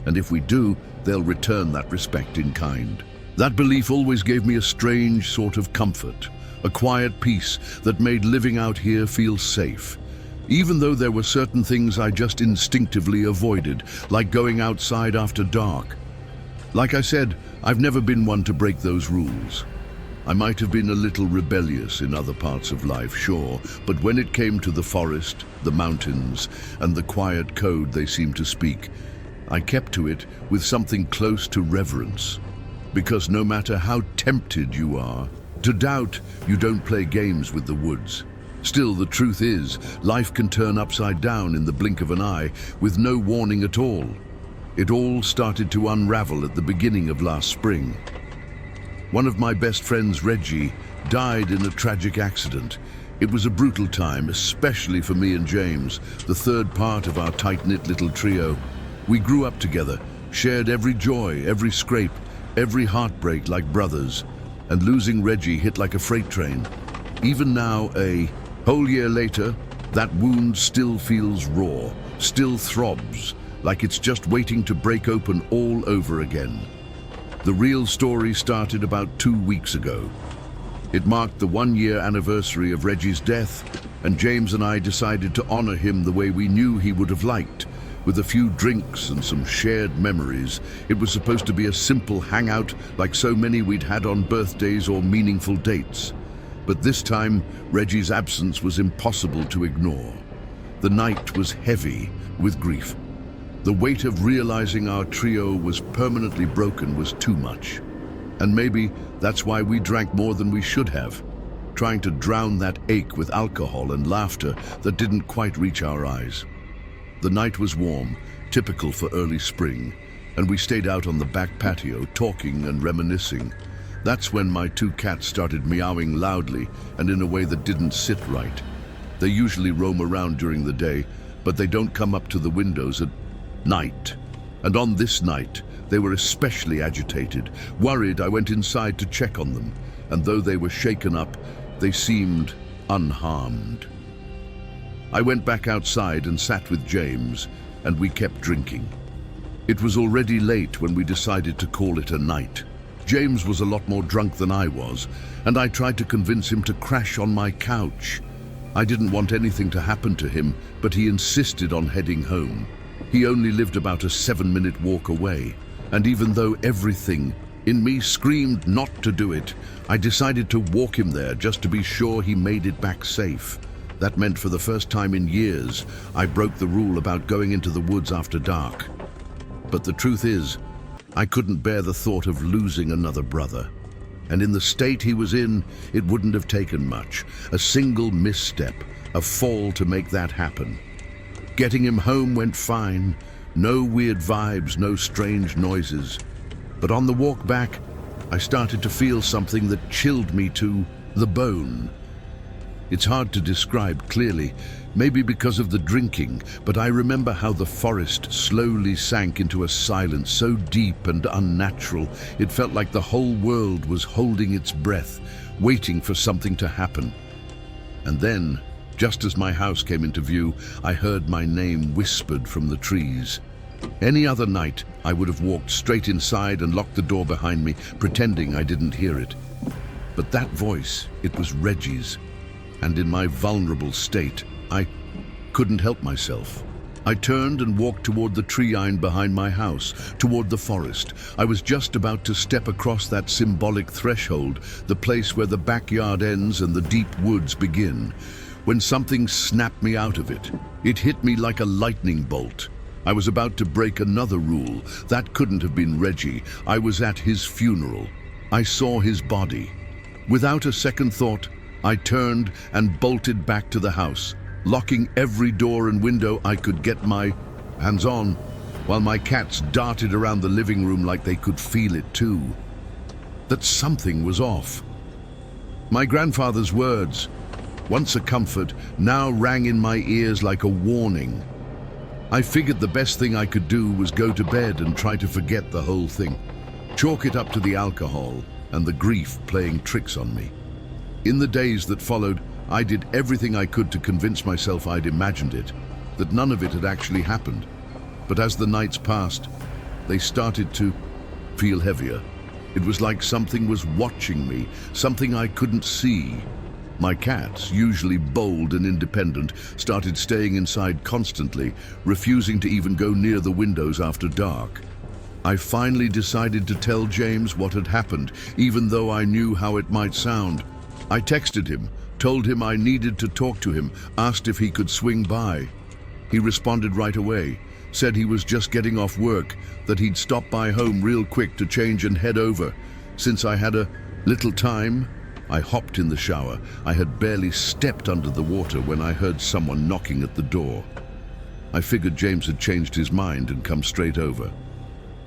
And if we do, they'll return that respect in kind. That belief always gave me a strange sort of comfort, a quiet peace that made living out here feel safe. Even though there were certain things I just instinctively avoided, like going outside after dark. Like I said, I've never been one to break those rules. I might have been a little rebellious in other parts of life, sure, but when it came to the forest, the mountains, and the quiet code they seemed to speak, I kept to it with something close to reverence. Because no matter how tempted you are to doubt, you don't play games with the woods. Still, the truth is, life can turn upside down in the blink of an eye with no warning at all. It all started to unravel at the beginning of last spring. One of my best friends, Reggie, died in a tragic accident. It was a brutal time, especially for me and James, the third part of our tight-knit little trio. We grew up together, shared every joy, every scrape, every heartbreak like brothers, and losing Reggie hit like a freight train. Even now, a whole year later, that wound still feels raw, still throbs, like it's just waiting to break open all over again. The real story started about 2 weeks ago. It marked the 1-year anniversary of Reggie's death, and James and I decided to honor him the way we knew he would have liked, with a few drinks and some shared memories. It was supposed to be a simple hangout like so many we'd had on birthdays or meaningful dates. But this time, Reggie's absence was impossible to ignore. The night was heavy with grief. The weight of realizing our trio was permanently broken was too much. And maybe that's why we drank more than we should have, trying to drown that ache with alcohol and laughter that didn't quite reach our eyes. The night was warm, typical for early spring, and we stayed out on the back patio talking and reminiscing. That's when my 2 cats started meowing loudly and in a way that didn't sit right. They usually roam around during the day, but they don't come up to the windows at night. And on this night, they were especially agitated. Worried, I went inside to check on them, and though they were shaken up, they seemed unharmed. I went back outside and sat with James, and we kept drinking. It was already late when we decided to call it a night. James was a lot more drunk than I was, and I tried to convince him to crash on my couch. I didn't want anything to happen to him, but he insisted on heading home. He only lived about a 7-minute walk away, and even though everything in me screamed not to do it, I decided to walk him there just to be sure he made it back safe. That meant for the first time in years, I broke the rule about going into the woods after dark. But the truth is, I couldn't bear the thought of losing another brother. And in the state he was in, it wouldn't have taken much. A single misstep, a fall to make that happen. Getting him home went fine. No weird vibes, no strange noises. But on the walk back, I started to feel something that chilled me to the bone. It's hard to describe clearly, maybe because of the drinking, but I remember how the forest slowly sank into a silence so deep and unnatural, it felt like the whole world was holding its breath, waiting for something to happen. And then, just as my house came into view, I heard my name whispered from the trees. Any other night, I would have walked straight inside and locked the door behind me, pretending I didn't hear it. But that voice, it was Reggie's. And in my vulnerable state, I couldn't help myself. I turned and walked toward the tree line behind my house, toward the forest. I was just about to step across that symbolic threshold, the place where the backyard ends and the deep woods begin, when something snapped me out of it. It hit me like a lightning bolt. I was about to break another rule. That couldn't have been Reggie. I was at his funeral. I saw his body. Without a second thought, I turned and bolted back to the house, locking every door and window I could get my hands on, while my cats darted around the living room like they could feel it too. That something was off. My grandfather's words, once a comfort, now rang in my ears like a warning. I figured the best thing I could do was go to bed and try to forget the whole thing. Chalk it up to the alcohol and the grief playing tricks on me. In the days that followed, I did everything I could to convince myself I'd imagined it, that none of it had actually happened. But as the nights passed, they started to feel heavier. It was like something was watching me, something I couldn't see. My cats, usually bold and independent, started staying inside constantly, refusing to even go near the windows after dark. I finally decided to tell James what had happened, even though I knew how it might sound. I texted him, told him I needed to talk to him, asked if he could swing by. He responded right away, said he was just getting off work, that he'd stop by home real quick to change and head over. Since I had a little time, I hopped in the shower. I had barely stepped under the water when I heard someone knocking at the door. I figured James had changed his mind and come straight over.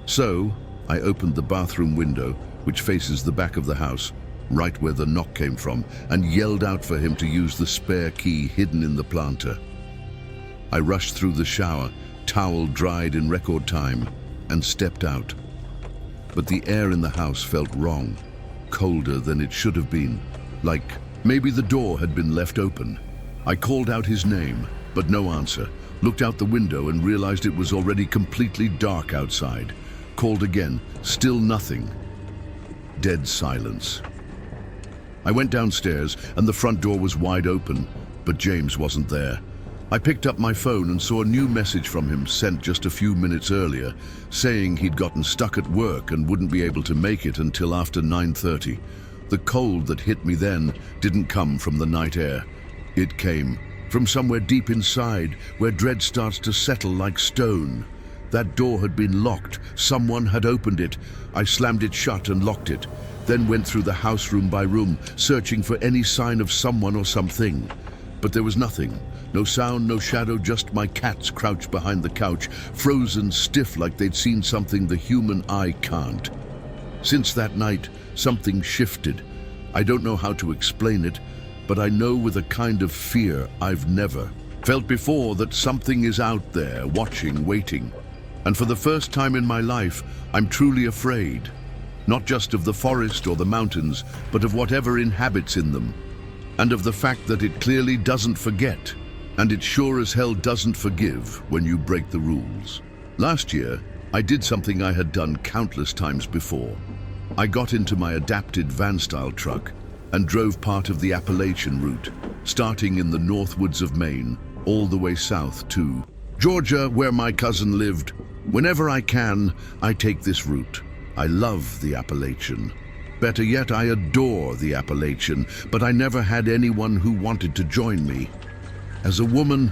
So, I opened the bathroom window, which faces the back of the house, right where the knock came from, and yelled out for him to use the spare key hidden in the planter. I rushed through the shower, towel dried in record time, and stepped out. But the air in the house felt wrong, colder than it should have been, like maybe the door had been left open. I called out his name, but no answer. Looked out the window and realized it was already completely dark outside. Called again, still nothing. Dead silence. I went downstairs and the front door was wide open, but James wasn't there. I picked up my phone and saw a new message from him sent just a few minutes earlier, saying he'd gotten stuck at work and wouldn't be able to make it until after 9:30. The cold that hit me then didn't come from the night air. It came from somewhere deep inside, where dread starts to settle like stone. That door had been locked. Someone had opened it. I slammed it shut and locked it, then went through the house room by room, searching for any sign of someone or something. But there was nothing. No sound, no shadow, just my cats crouched behind the couch, frozen stiff like they'd seen something the human eye can't. Since that night, something shifted. I don't know how to explain it, but I know with a kind of fear I've never felt before that something is out there, watching, waiting. And for the first time in my life, I'm truly afraid. Not just of the forest or the mountains, but of whatever inhabits in them. And of the fact that it clearly doesn't forget. And it sure as hell doesn't forgive when you break the rules. Last year, I did something I had done countless times before. I got into my adapted van-style truck and drove part of the Appalachian route, starting in the Northwoods of Maine, all the way south to Georgia, where my cousin lived. Whenever I can, I take this route. I love the Appalachian. Better yet, I adore the Appalachian, but I never had anyone who wanted to join me. As a woman,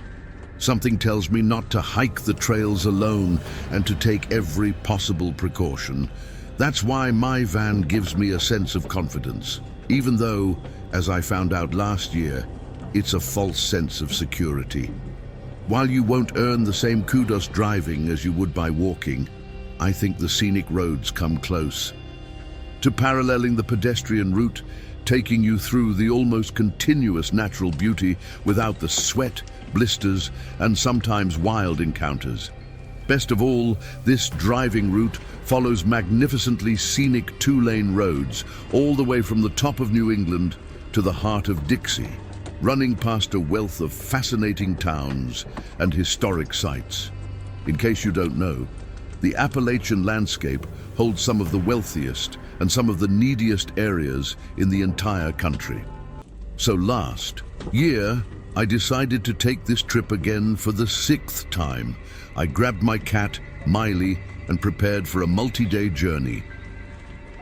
something tells me not to hike the trails alone and to take every possible precaution. That's why my van gives me a sense of confidence, even though, as I found out last year, it's a false sense of security. While you won't earn the same kudos driving as you would by walking, I think the scenic roads come close to paralleling the pedestrian route, taking you through the almost continuous natural beauty without the sweat, blisters, and sometimes wild encounters. Best of all, this driving route follows magnificently scenic two-lane roads all the way from the top of New England to the heart of Dixie, running past a wealth of fascinating towns and historic sites. In case you don't know, the Appalachian landscape holds some of the wealthiest and some of the neediest areas in the entire country. So last year, I decided to take this trip again for the 6th time. I grabbed my cat, Miley, and prepared for a multi-day journey.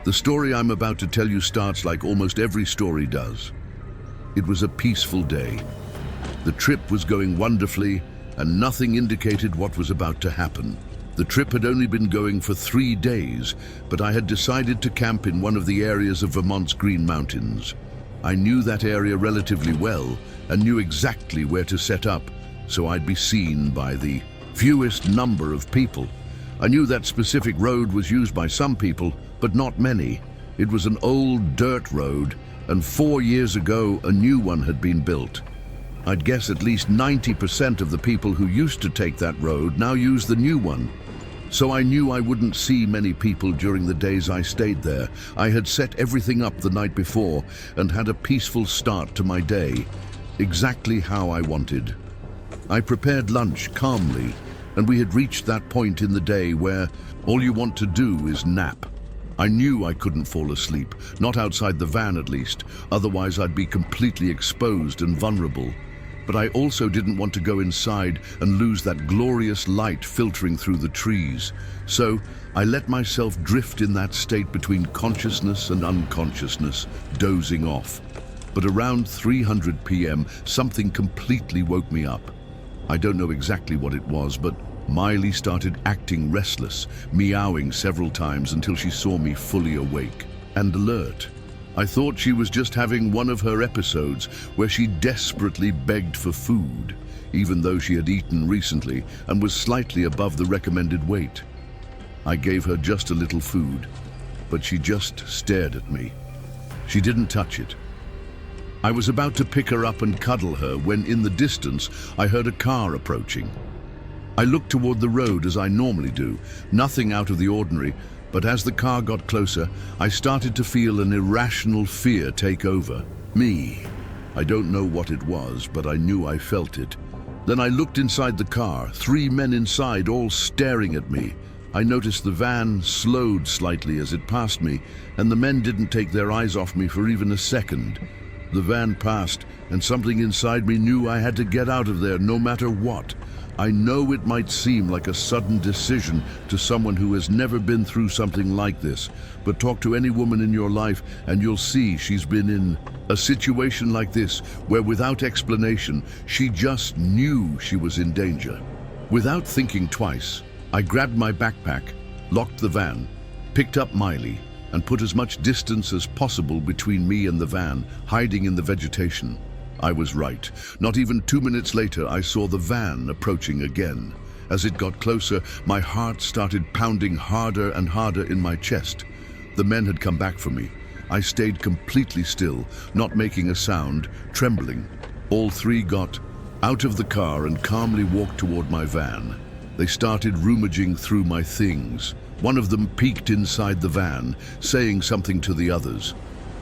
The story I'm about to tell you starts like almost every story does. It was a peaceful day. The trip was going wonderfully, and nothing indicated what was about to happen. The trip had only been going for 3 days, but I had decided to camp in one of the areas of Vermont's Green Mountains. I knew that area relatively well and knew exactly where to set up, so I'd be seen by the fewest number of people. I knew that specific road was used by some people, but not many. It was an old dirt road, and 4 years ago a new one had been built. I'd guess at least 90% of the people who used to take that road now use the new one. So I knew I wouldn't see many people during the days I stayed there. I had set everything up the night before and had a peaceful start to my day, exactly how I wanted. I prepared lunch calmly, and we had reached that point in the day where all you want to do is nap. I knew I couldn't fall asleep, not outside the van at least, otherwise I'd be completely exposed and vulnerable. But I also didn't want to go inside and lose that glorious light filtering through the trees. So I let myself drift in that state between consciousness and unconsciousness, dozing off. But around 300 p.m., something completely woke me up. I don't know exactly what it was, but Miley started acting restless, meowing several times until she saw me fully awake and alert. I thought she was just having one of her episodes where she desperately begged for food, even though she had eaten recently and was slightly above the recommended weight. I gave her just a little food, but she just stared at me. She didn't touch it. I was about to pick her up and cuddle her when in the distance I heard a car approaching. I looked toward the road as I normally do, nothing out of the ordinary, but as the car got closer, I started to feel an irrational fear take over me. I don't know what it was, but I knew I felt it. Then I looked inside the car, 3 men inside, all staring at me. I noticed the van slowed slightly as it passed me, and the men didn't take their eyes off me for even a second. The van passed, and something inside me knew I had to get out of there no matter what. I know it might seem like a sudden decision to someone who has never been through something like this, but talk to any woman in your life and you'll see she's been in a situation like this where without explanation, she just knew she was in danger. Without thinking twice, I grabbed my backpack, locked the van, picked up Miley, and put as much distance as possible between me and the van, hiding in the vegetation. I was right. Not even 2 minutes later, I saw the van approaching again. As it got closer, my heart started pounding harder and harder in my chest. The men had come back for me. I stayed completely still, not making a sound, trembling. All 3 got out of the car and calmly walked toward my van. They started rummaging through my things. One of them peeked inside the van, saying something to the others.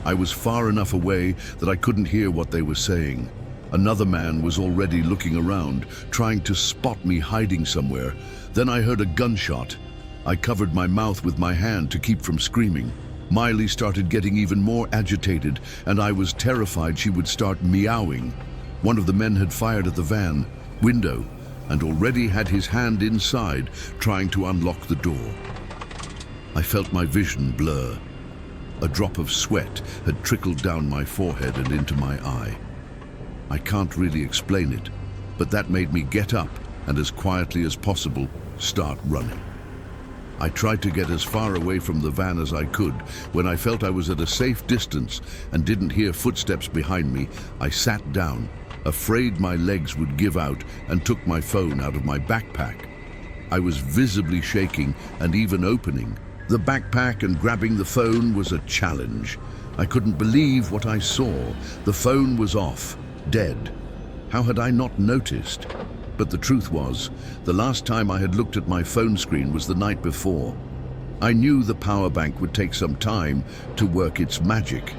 I was far enough away that I couldn't hear what they were saying. Another man was already looking around, trying to spot me hiding somewhere. Then I heard a gunshot. I covered my mouth with my hand to keep from screaming. Miley started getting even more agitated, and I was terrified she would start meowing. One of the men had fired at the van window and already had his hand inside, trying to unlock the door. I felt my vision blur. A drop of sweat had trickled down my forehead and into my eye. I can't really explain it, but that made me get up and as quietly as possible, start running. I tried to get as far away from the van as I could. When I felt I was at a safe distance and didn't hear footsteps behind me, I sat down, afraid my legs would give out, and took my phone out of my backpack. I was visibly shaking and even opening the backpack and grabbing the phone was a challenge. I couldn't believe what I saw. The phone was off, dead. How had I not noticed? But the truth was, the last time I had looked at my phone screen was the night before. I knew the power bank would take some time to work its magic.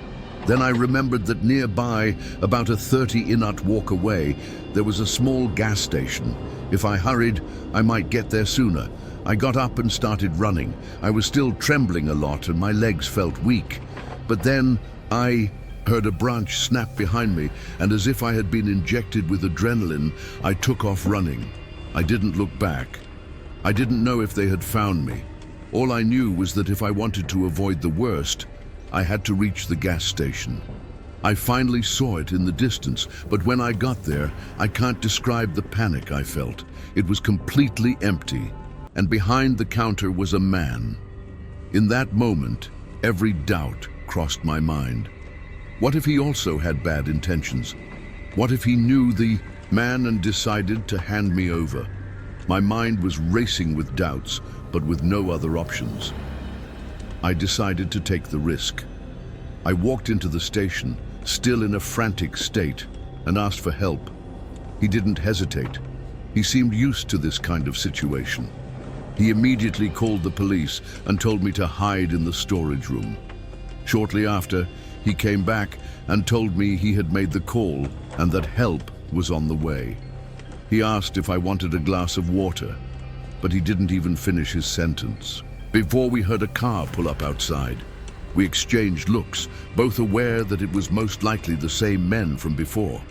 Then I remembered that nearby, about a 30-minute walk away, there was a small gas station. If I hurried, I might get there sooner. I got up and started running. I was still trembling a lot and my legs felt weak. But then I heard a branch snap behind me, and as if I had been injected with adrenaline, I took off running. I didn't look back. I didn't know if they had found me. All I knew was that if I wanted to avoid the worst, I had to reach the gas station. I finally saw it in the distance, but when I got there, I can't describe the panic I felt. It was completely empty, and behind the counter was a man. In that moment, every doubt crossed my mind. What if he also had bad intentions? What if he knew the man and decided to hand me over? My mind was racing with doubts, but with no other options. I decided to take the risk. I walked into the station, still in a frantic state, and asked for help. He didn't hesitate. He seemed used to this kind of situation. He immediately called the police and told me to hide in the storage room. Shortly after, he came back and told me he had made the call and that help was on the way. He asked if I wanted a glass of water, but he didn't even finish his sentence before we heard a car pull up outside. We exchanged looks, both aware that it was most likely the same men from before.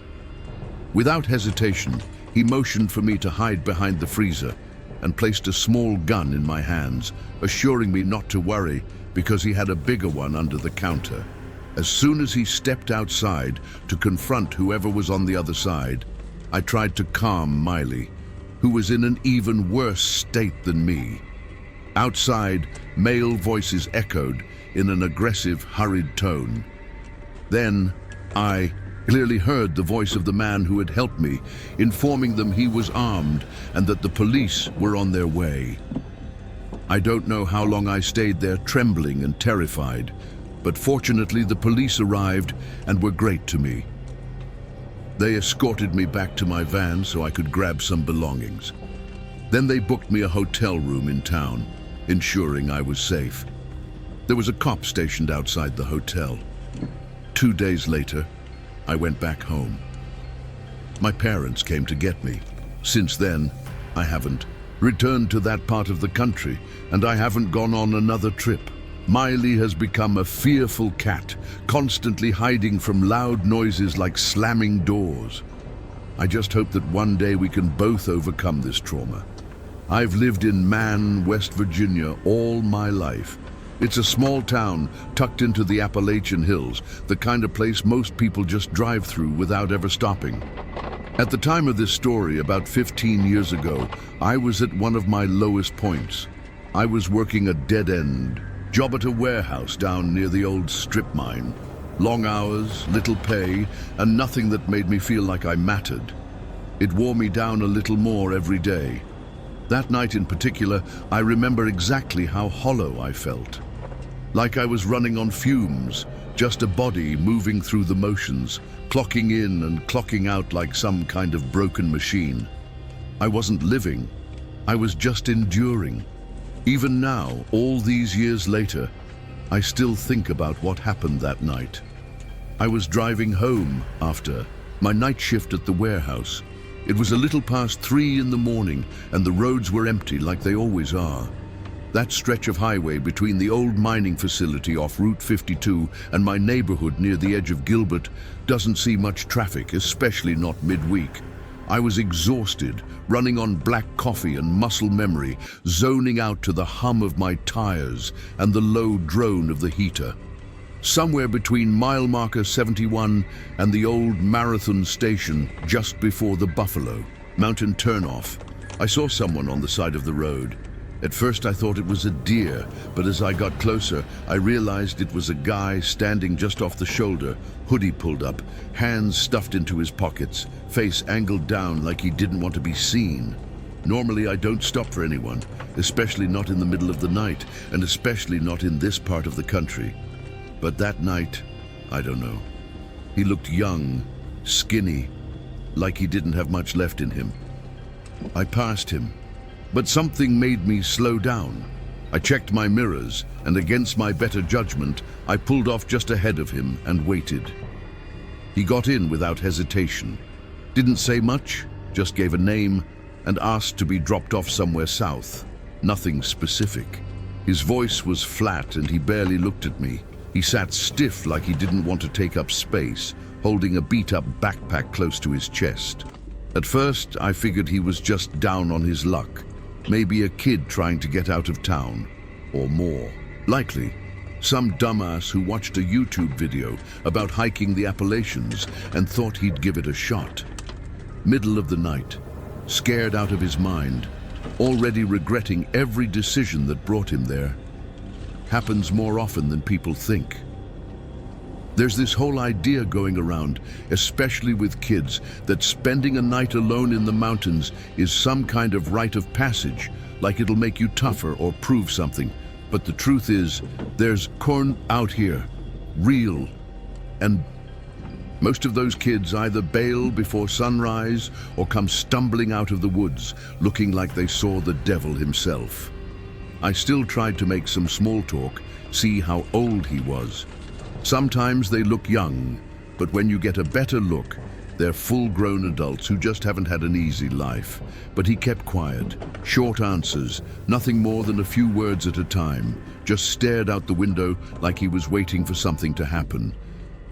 Without hesitation, he motioned for me to hide behind the freezer and placed a small gun in my hands, assuring me not to worry because he had a bigger one under the counter. As soon as he stepped outside to confront whoever was on the other side, I tried to calm Miley, who was in an even worse state than me. Outside, male voices echoed in an aggressive, hurried tone. Then, I clearly heard the voice of the man who had helped me, informing them he was armed and that the police were on their way. I don't know how long I stayed there trembling and terrified, but fortunately the police arrived and were great to me. They escorted me back to my van so I could grab some belongings. Then they booked me a hotel room in town, ensuring I was safe. There was a cop stationed outside the hotel. 2 days later, I went back home. My parents came to get me. Since then, I haven't returned to that part of the country, and I haven't gone on another trip. Miley has become a fearful cat, constantly hiding from loud noises like slamming doors. I just hope that one day we can both overcome this trauma. I've lived in Man, West Virginia all my life. It's a small town tucked into the Appalachian Hills, the kind of place most people just drive through without ever stopping. At the time of this story, about 15 years ago, I was at one of my lowest points. I was working a dead-end job at a warehouse down near the old strip mine. Long hours, little pay, and nothing that made me feel like I mattered. It wore me down a little more every day. That night in particular, I remember exactly how hollow I felt. Like I was running on fumes, just a body moving through the motions, clocking in and clocking out like some kind of broken machine. I wasn't living, I was just enduring. Even now, all these years later, I still think about what happened that night. I was driving home after my night shift at the warehouse. It was a little past 3 in the morning and the roads were empty like they always are. That stretch of highway between the old mining facility off Route 52 and my neighborhood near the edge of Gilbert doesn't see much traffic, especially not midweek. I was exhausted, running on black coffee and muscle memory, zoning out to the hum of my tires and the low drone of the heater. Somewhere between mile marker 71 and the old Marathon station just before the Buffalo Mountain turnoff, I saw someone on the side of the road. At first I thought it was a deer, but as I got closer, I realized it was a guy standing just off the shoulder, hoodie pulled up, hands stuffed into his pockets, face angled down like he didn't want to be seen. Normally I don't stop for anyone, especially not in the middle of the night, and especially not in this part of the country. But that night, I don't know. He looked young, skinny, like he didn't have much left in him. I passed him. But something made me slow down. I checked my mirrors, and against my better judgment, I pulled off just ahead of him and waited. He got in without hesitation. Didn't say much, just gave a name, and asked to be dropped off somewhere south. Nothing specific. His voice was flat and he barely looked at me. He sat stiff like he didn't want to take up space, holding a beat-up backpack close to his chest. At first, I figured he was just down on his luck. Maybe a kid trying to get out of town, or more. Likely, some dumbass who watched a YouTube video about hiking the Appalachians and thought he'd give it a shot. Middle of the night, scared out of his mind, already regretting every decision that brought him there. Happens more often than people think. There's this whole idea going around, especially with kids, that spending a night alone in the mountains is some kind of rite of passage, like it'll make you tougher or prove something. But the truth is, there's corn out here. real. And most of those kids either bail before sunrise or come stumbling out of the woods looking like they saw the devil himself. I still tried to make some small talk, see how old he was. Sometimes they look young, but when you get a better look, they're full-grown adults who just haven't had an easy life. But he kept quiet, short answers, nothing more than a few words at a time, just stared out the window like he was waiting for something to happen.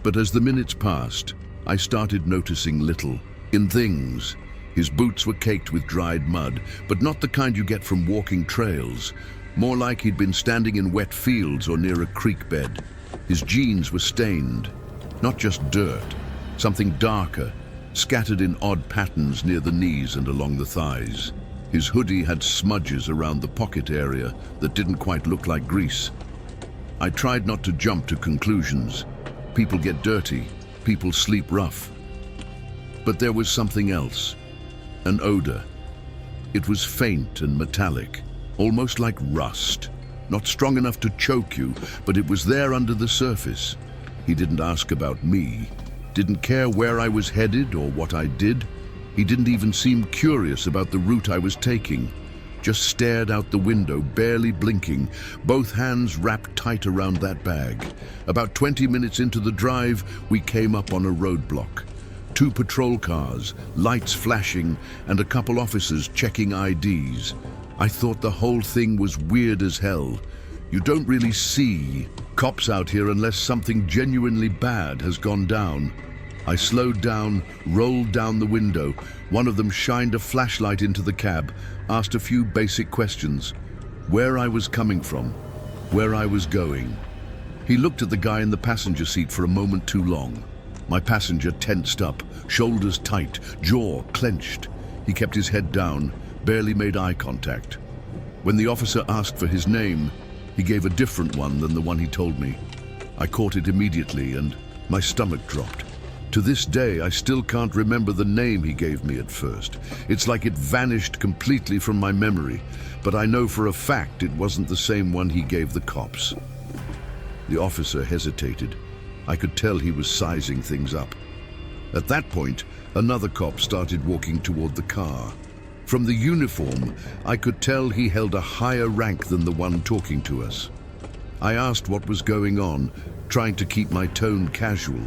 But as the minutes passed, I started noticing little. In things, his boots were caked with dried mud, but not the kind you get from walking trails. More like he'd been standing in wet fields or near a creek bed. His jeans were stained, not just dirt, something darker, scattered in odd patterns near the knees and along the thighs. His hoodie had smudges around the pocket area that didn't quite look like grease. I tried not to jump to conclusions. People get dirty, people sleep rough. But there was something else, an odor. It was faint and metallic, almost like rust. Not strong enough to choke you, but it was there under the surface. He didn't ask about me, didn't care where I was headed or what I did. He didn't even seem curious about the route I was taking. Just stared out the window, barely blinking, both hands wrapped tight around that bag. About 20 minutes into the drive, we came up on a roadblock. 2 patrol cars, lights flashing, and a couple officers checking IDs. I thought the whole thing was weird as hell. You don't really see cops out here unless something genuinely bad has gone down. I slowed down, rolled down the window. One of them shined a flashlight into the cab, asked a few basic questions. Where I was coming from, where I was going. He looked at the guy in the passenger seat for a moment too long. My passenger tensed up, shoulders tight, jaw clenched. He kept his head down, barely made eye contact. When the officer asked for his name, he gave a different one than the one he told me. I caught it immediately and my stomach dropped. To this day, I still can't remember the name he gave me at first. It's like it vanished completely from my memory, but I know for a fact it wasn't the same one he gave the cops. The officer hesitated. I could tell he was sizing things up. At that point, another cop started walking toward the car. From the uniform, I could tell he held a higher rank than the one talking to us. I asked what was going on, trying to keep my tone casual.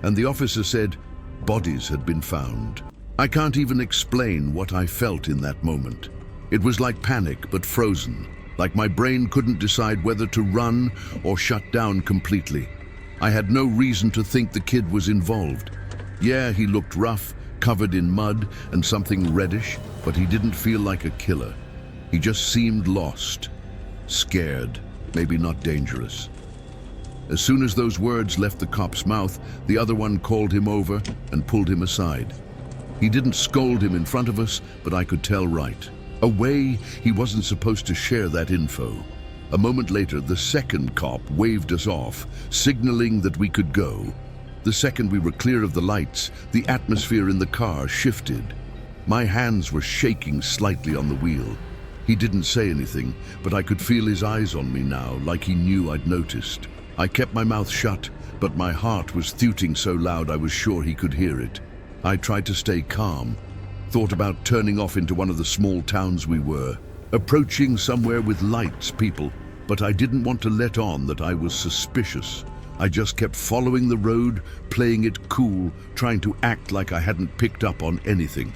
And the officer said, bodies had been found. I can't even explain what I felt in that moment. It was like panic, but frozen, like my brain couldn't decide whether to run or shut down completely. I had no reason to think the kid was involved. Yeah, he looked rough, covered in mud and something reddish, but he didn't feel like a killer. He just seemed lost, scared, maybe not dangerous. As soon as those words left the cop's mouth, the other one called him over and pulled him aside. He didn't scold him in front of us, but I could tell right away he wasn't supposed to share that info. A moment later, the second cop waved us off, signaling that we could go. The second we were clear of the lights, the atmosphere in the car shifted. My hands were shaking slightly on the wheel. He didn't say anything, but I could feel his eyes on me now, like he knew I'd noticed. I kept my mouth shut, but my heart was thuting so loud I was sure he could hear it. I tried to stay calm, thought about turning off into one of the small towns we were, approaching somewhere with lights, people, but I didn't want to let on that I was suspicious. I just kept following the road, playing it cool, trying to act like I hadn't picked up on anything.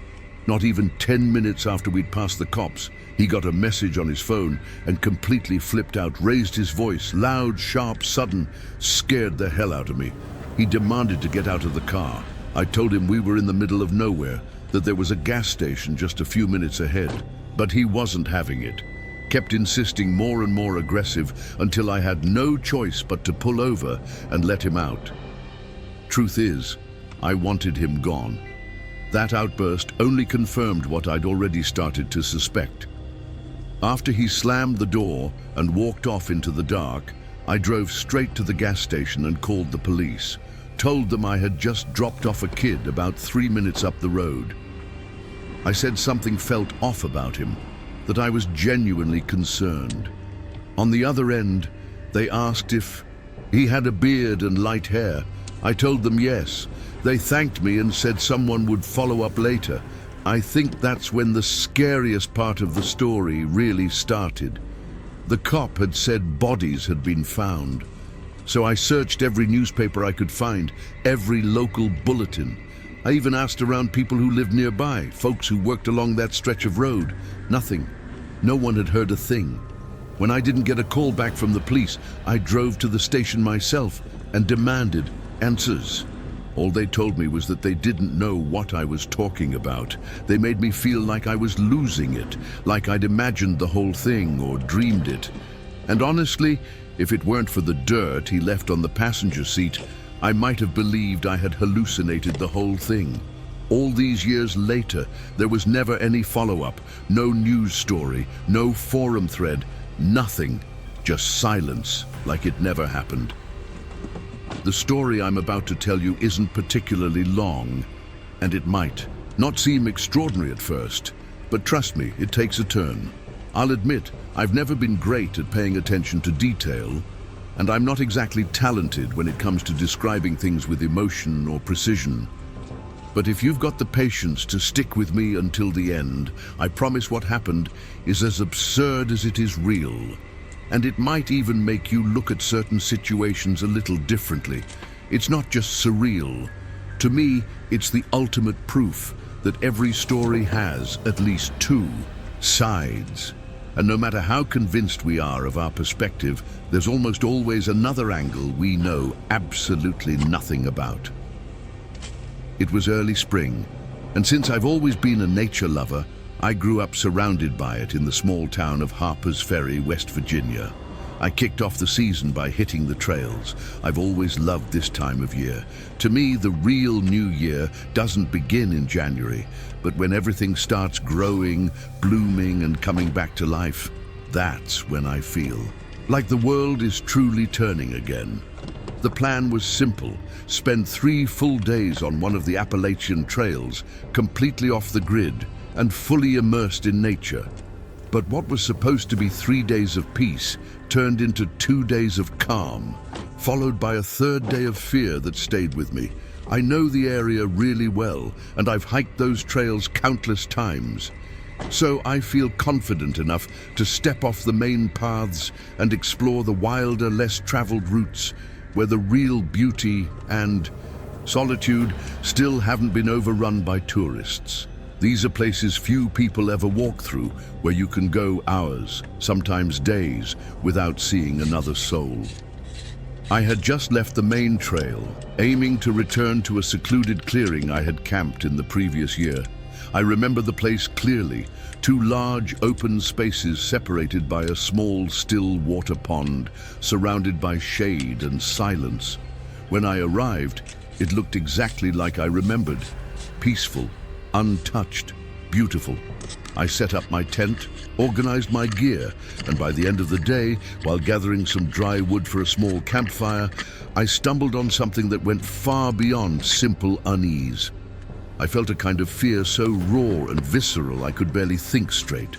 Not even 10 minutes after we'd passed the cops, he got a message on his phone and completely flipped out, raised his voice, loud, sharp, sudden, scared the hell out of me. He demanded to get out of the car. I told him we were in the middle of nowhere, that there was a gas station just a few minutes ahead. But he wasn't having it. Kept insisting more and more aggressive until I had no choice but to pull over and let him out. Truth is, I wanted him gone. That outburst only confirmed what I'd already started to suspect. After he slammed the door and walked off into the dark, I drove straight to the gas station and called the police. Told them I had just dropped off a kid about 3 minutes up the road. I said something felt off about him, that I was genuinely concerned. On the other end, they asked if He had a beard and light hair. I told them yes. They thanked me and said someone would follow up later. I think that's when the scariest part of the story really started. The cop had said bodies had been found. So I searched every newspaper I could find, every local bulletin. I even asked around people who lived nearby, folks who worked along that stretch of road. Nothing. No one had heard a thing. When I didn't get a call back from the police, I drove to the station myself and demanded answers. All they told me was that they didn't know what I was talking about. They made me feel like I was losing it, like I'd imagined the whole thing or dreamed it. And honestly, if it weren't for the dirt he left on the passenger seat, I might have believed I had hallucinated the whole thing. All these years later, there was never any follow-up, no news story, no forum thread, nothing, just silence, like it never happened. The story I'm about to tell you isn't particularly long, and it might not seem extraordinary at first, but trust me, it takes a turn. I'll admit, I've never been great at paying attention to detail, and I'm not exactly talented when it comes to describing things with emotion or precision. But if you've got the patience to stick with me until the end, I promise what happened is as absurd as it is real. And it might even make you look at certain situations a little differently. It's not just surreal. To me, it's the ultimate proof that every story has at least two sides. And no matter how convinced we are of our perspective, there's almost always another angle we know absolutely nothing about. It was early spring, and since I've always been a nature lover, I grew up surrounded by it in the small town of Harper's Ferry, West Virginia. I kicked off the season by hitting the trails. I've always loved this time of year. To me, the real new year doesn't begin in January, but when everything starts growing, blooming, and coming back to life, that's when I feel like the world is truly turning again. The plan was simple: spend 3 full days on one of the Appalachian trails, completely off the grid and fully immersed in nature. But what was supposed to be 3 days of peace turned into 2 days of calm, followed by a 3rd day of fear that stayed with me. I know the area really well, and I've hiked those trails countless times. So I feel confident enough to step off the main paths and explore the wilder, less traveled routes where the real beauty and solitude still haven't been overrun by tourists. These are places few people ever walk through, where you can go hours, sometimes days, without seeing another soul. I had just left the main trail, aiming to return to a secluded clearing I had camped in the previous year. I remember the place clearly: 2 large open spaces separated by a small still water pond, surrounded by shade and silence. When I arrived, it looked exactly like I remembered: peaceful, untouched, beautiful. I set up my tent, organized my gear, and by the end of the day, while gathering some dry wood for a small campfire, I stumbled on something that went far beyond simple unease. I felt a kind of fear so raw and visceral I could barely think straight.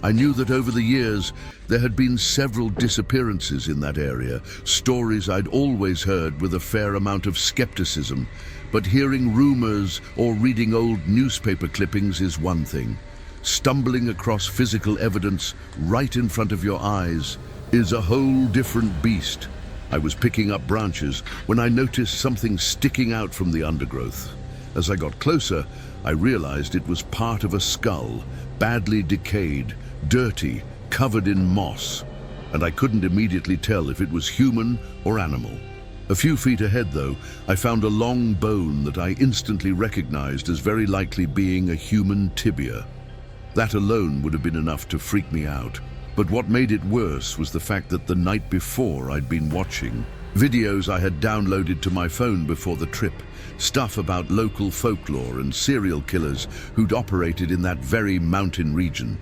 I knew that over the years there had been several disappearances in that area, stories I'd always heard with a fair amount of skepticism, but hearing rumors or reading old newspaper clippings is one thing. Stumbling across physical evidence right in front of your eyes is a whole different beast. I was picking up branches when I noticed something sticking out from the undergrowth. As I got closer, I realized it was part of a skull, badly decayed, dirty, covered in moss, and I couldn't immediately tell if it was human or animal. A few feet ahead, though, I found a long bone that I instantly recognized as very likely being a human tibia. That alone would have been enough to freak me out. But what made it worse was the fact that the night before I'd been watching videos I had downloaded to my phone before the trip, stuff about local folklore and serial killers who'd operated in that very mountain region.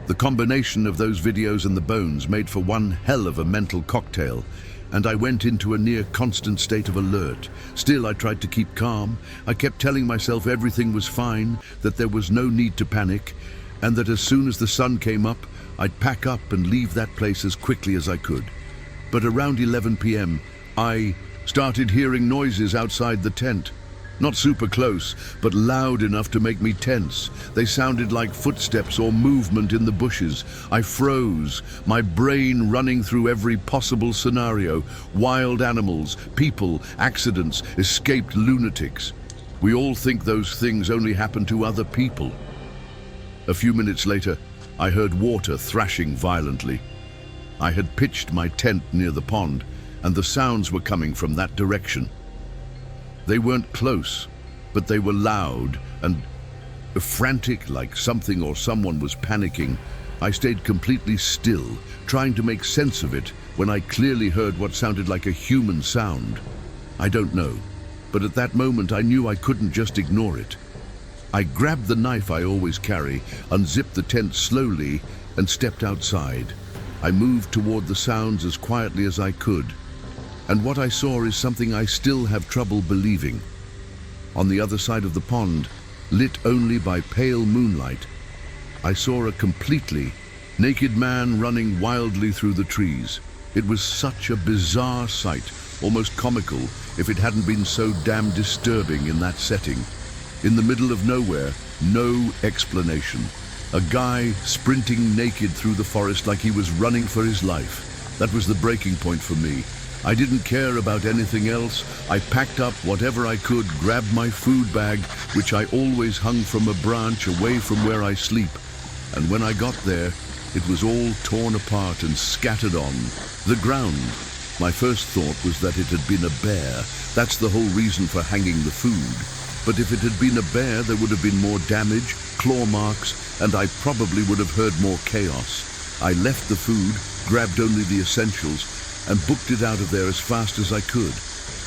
The combination of those videos and the bones made for one hell of a mental cocktail, and I went into a near constant state of alert. Still, I tried to keep calm. I kept telling myself everything was fine, that there was no need to panic, and that as soon as the sun came up, I'd pack up and leave that place as quickly as I could. But around 11 p.m., I started hearing noises outside the tent. Not super close, but loud enough to make me tense. They sounded like footsteps or movement in the bushes. I froze, my brain running through every possible scenario. Wild animals, people, accidents, escaped lunatics. We all think those things only happen to other people. A few minutes later, I heard water thrashing violently. I had pitched my tent near the pond, and the sounds were coming from that direction. They weren't close, but they were loud and frantic, like something or someone was panicking. I stayed completely still, trying to make sense of it, when I clearly heard what sounded like a human sound. I don't know, but at that moment I knew I couldn't just ignore it. I grabbed the knife I always carry, unzipped the tent slowly, and stepped outside. I moved toward the sounds as quietly as I could. And what I saw is something I still have trouble believing. On the other side of the pond, lit only by pale moonlight, I saw a completely naked man running wildly through the trees. It was such a bizarre sight, almost comical, if it hadn't been so damn disturbing in that setting. In the middle of nowhere, no explanation. A guy sprinting naked through the forest like he was running for his life. That was the breaking point for me. I didn't care about anything else. I packed up whatever I could, grabbed my food bag, which I always hung from a branch away from where I sleep. And when I got there, it was all torn apart and scattered on the ground. My first thought was that it had been a bear. That's the whole reason for hanging the food. But if it had been a bear, there would have been more damage, claw marks, and I probably would have heard more chaos. I left the food, grabbed only the essentials, and booked it out of there as fast as I could.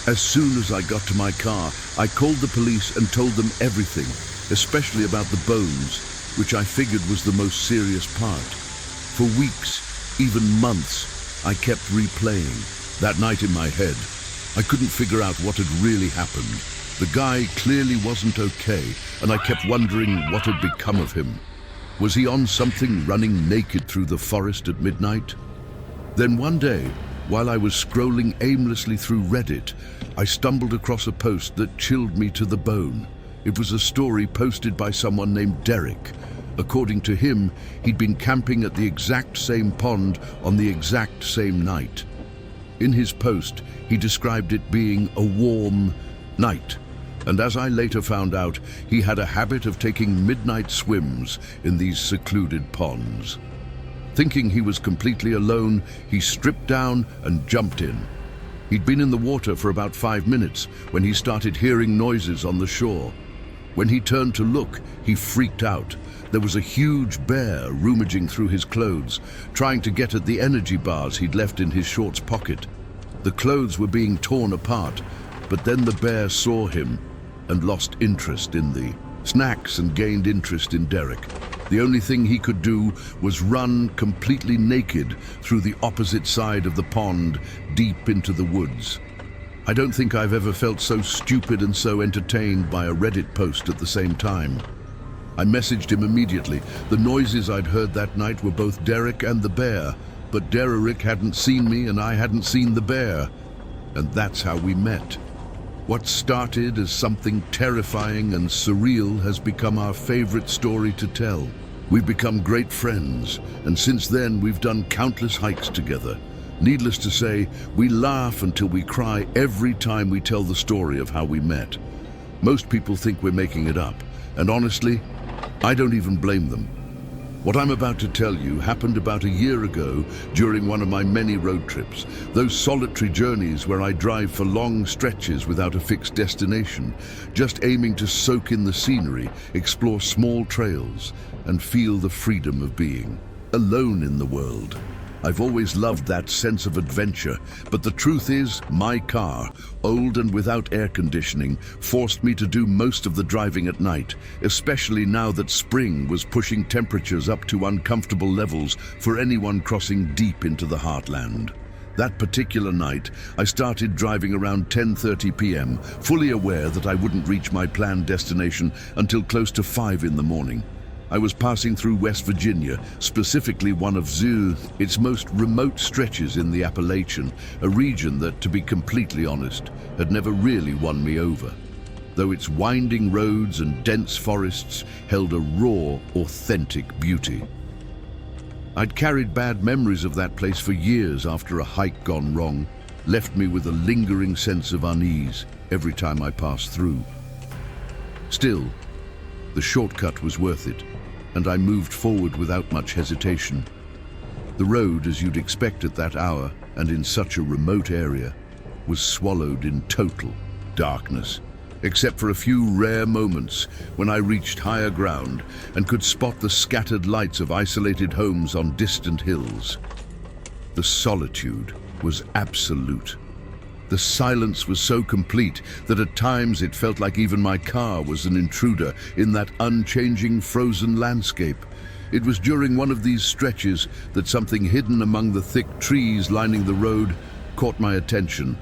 As soon as I got to my car, I called the police and told them everything, especially about the bones, which I figured was the most serious part. For weeks, even months, I kept replaying that night in my head. I couldn't figure out what had really happened. The guy clearly wasn't okay, and I kept wondering what had become of him. Was he on something, running naked through the forest at midnight? Then one day, while I was scrolling aimlessly through Reddit, I stumbled across a post that chilled me to the bone. It was a story posted by someone named Derek. According to him, he'd been camping at the exact same pond on the exact same night. In his post, he described it being a warm night. And as I later found out, he had a habit of taking midnight swims in these secluded ponds. Thinking he was completely alone, he stripped down and jumped in. He'd been in the water for about 5 minutes when he started hearing noises on the shore. When he turned to look, he freaked out. There was a huge bear rummaging through his clothes, trying to get at the energy bars he'd left in his shorts pocket. The clothes were being torn apart, but then the bear saw him and lost interest in the snacks and gained interest in Derek. The only thing he could do was run completely naked through the opposite side of the pond, deep into the woods. I don't think I've ever felt so stupid and so entertained by a Reddit post at the same time. I messaged him immediately. The noises I'd heard that night were both Derek and the bear, but Derek hadn't seen me and I hadn't seen the bear. And that's how we met. What started as something terrifying and surreal has become our favorite story to tell. We've become great friends, and since then we've done countless hikes together. Needless to say, we laugh until we cry every time we tell the story of how we met. Most people think we're making it up, and honestly, I don't even blame them. What I'm about to tell you happened about a year ago during one of my many road trips. Those solitary journeys where I drive for long stretches without a fixed destination, just aiming to soak in the scenery, explore small trails, and feel the freedom of being alone in the world. I've always loved that sense of adventure, but the truth is, my car, old and without air conditioning, forced me to do most of the driving at night, especially now that spring was pushing temperatures up to uncomfortable levels for anyone crossing deep into the heartland. That particular night, I started driving around 10:30 p.m., fully aware that I wouldn't reach my planned destination until close to 5 in the morning. I was passing through West Virginia, specifically one of its most remote stretches in the Appalachian, a region that, to be completely honest, had never really won me over, though its winding roads and dense forests held a raw, authentic beauty. I'd carried bad memories of that place for years after a hike gone wrong, left me with a lingering sense of unease every time I passed through. Still, the shortcut was worth it, and I moved forward without much hesitation. The road, as you'd expect at that hour and in such a remote area, was swallowed in total darkness, except for a few rare moments when I reached higher ground and could spot the scattered lights of isolated homes on distant hills. The solitude was absolute. The silence was so complete that at times it felt like even my car was an intruder in that unchanging frozen landscape. It was during one of these stretches that something hidden among the thick trees lining the road caught my attention.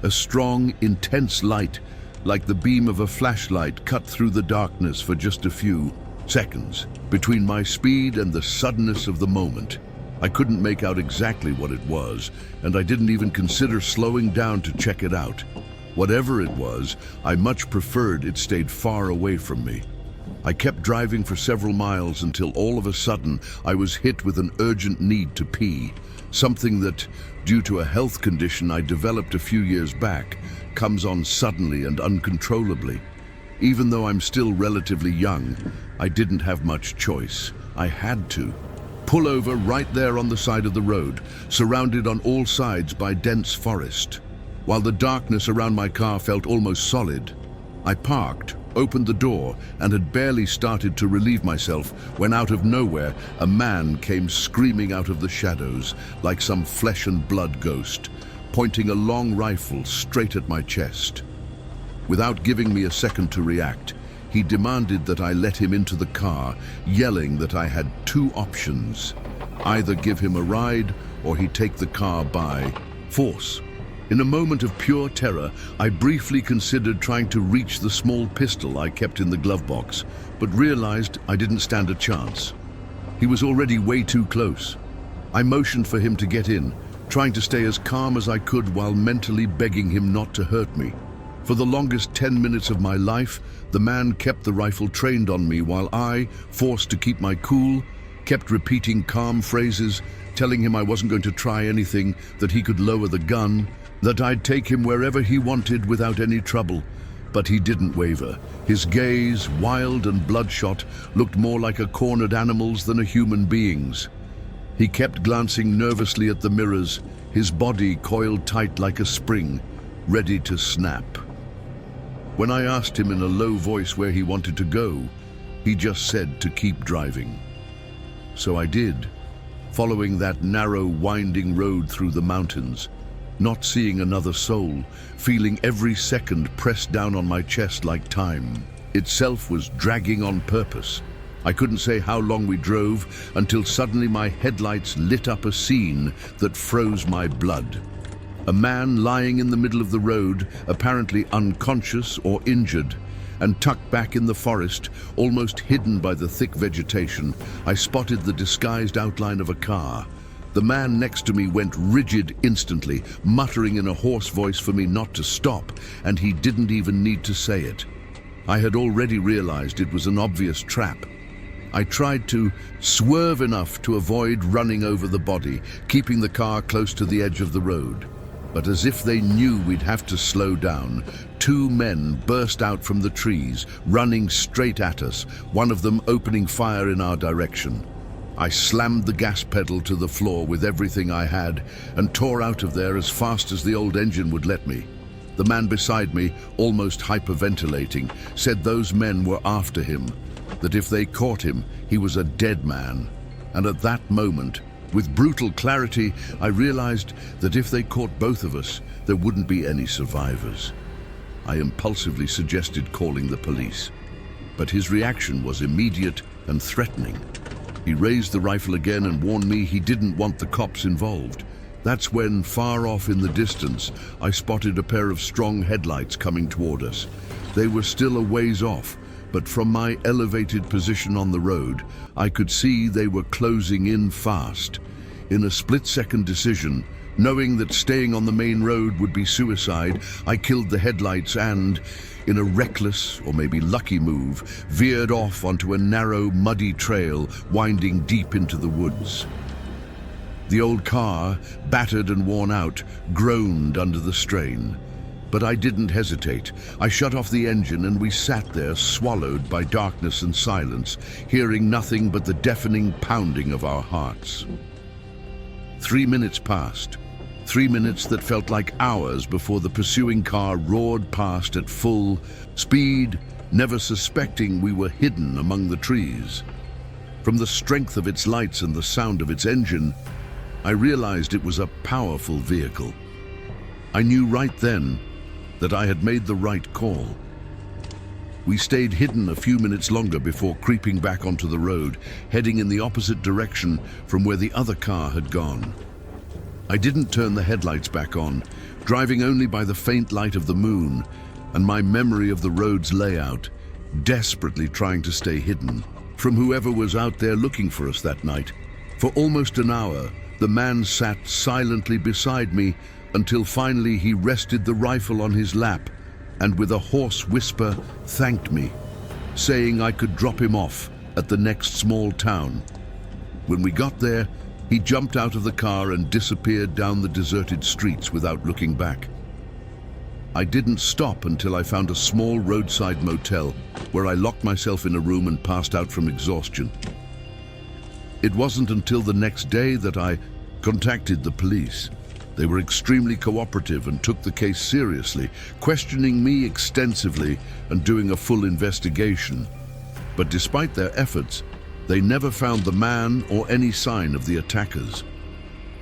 A strong, intense light, like the beam of a flashlight, cut through the darkness for just a few seconds between my speed and the suddenness of the moment. I couldn't make out exactly what it was, and I didn't even consider slowing down to check it out. Whatever it was, I much preferred it stayed far away from me. I kept driving for several miles until all of a sudden I was hit with an urgent need to pee, something that, due to a health condition I developed a few years back, comes on suddenly and uncontrollably. Even though I'm still relatively young, I didn't have much choice. I had to pull over right there on the side of the road, surrounded on all sides by dense forest. While the darkness around my car felt almost solid, I parked, opened the door, and had barely started to relieve myself when out of nowhere a man came screaming out of the shadows like some flesh and blood ghost, pointing a long rifle straight at my chest. Without giving me a second to react, he demanded that I let him into the car, yelling that I had two options: either give him a ride or he'd take the car by force. In a moment of pure terror, I briefly considered trying to reach the small pistol I kept in the glove box, but realized I didn't stand a chance. He was already way too close. I motioned for him to get in, trying to stay as calm as I could while mentally begging him not to hurt me. For the longest 10 minutes of my life, the man kept the rifle trained on me while I, forced to keep my cool, kept repeating calm phrases, telling him I wasn't going to try anything, that he could lower the gun, that I'd take him wherever he wanted without any trouble. But he didn't waver. His gaze, wild and bloodshot, looked more like a cornered animal's than a human being's. He kept glancing nervously at the mirrors, his body coiled tight like a spring, ready to snap. When I asked him in a low voice where he wanted to go, he just said to keep driving. So I did, following that narrow, winding road through the mountains, not seeing another soul, feeling every second pressed down on my chest like time itself was dragging on purpose. I couldn't say how long we drove until suddenly my headlights lit up a scene that froze my blood. A man lying in the middle of the road, apparently unconscious or injured, and tucked back in the forest, almost hidden by the thick vegetation, I spotted the disguised outline of a car. The man next to me went rigid instantly, muttering in a hoarse voice for me not to stop, and he didn't even need to say it. I had already realized it was an obvious trap. I tried to swerve enough to avoid running over the body, keeping the car close to the edge of the road. But as if they knew we'd have to slow down, two men burst out from the trees, running straight at us, one of them opening fire in our direction. I slammed the gas pedal to the floor with everything I had and tore out of there as fast as the old engine would let me. The man beside me, almost hyperventilating, said those men were after him, that if they caught him, he was a dead man. And at that moment, with brutal clarity, I realized that if they caught both of us, there wouldn't be any survivors. I impulsively suggested calling the police, but his reaction was immediate and threatening. He raised the rifle again and warned me he didn't want the cops involved. That's when, far off in the distance, I spotted a pair of strong headlights coming toward us. They were still a ways off, but from my elevated position on the road, I could see they were closing in fast. In a split-second decision, knowing that staying on the main road would be suicide, I killed the headlights and, in a reckless, or maybe lucky move, veered off onto a narrow, muddy trail winding deep into the woods. The old car, battered and worn out, groaned under the strain. But I didn't hesitate. I shut off the engine and we sat there, swallowed by darkness and silence, hearing nothing but the deafening pounding of our hearts. 3 minutes passed. 3 minutes that felt like hours before the pursuing car roared past at full speed, never suspecting we were hidden among the trees. From the strength of its lights and the sound of its engine, I realized it was a powerful vehicle. I knew right then that I had made the right call. We stayed hidden a few minutes longer before creeping back onto the road, heading in the opposite direction from where the other car had gone. I didn't turn the headlights back on, driving only by the faint light of the moon and my memory of the road's layout, desperately trying to stay hidden from whoever was out there looking for us that night. For almost an hour, the man sat silently beside me until finally he rested the rifle on his lap and with a hoarse whisper thanked me, saying I could drop him off at the next small town. When we got there, he jumped out of the car and disappeared down the deserted streets without looking back. I didn't stop until I found a small roadside motel where I locked myself in a room and passed out from exhaustion. It wasn't until the next day that I contacted the police. They were extremely cooperative and took the case seriously, questioning me extensively and doing a full investigation. But despite their efforts, they never found the man or any sign of the attackers.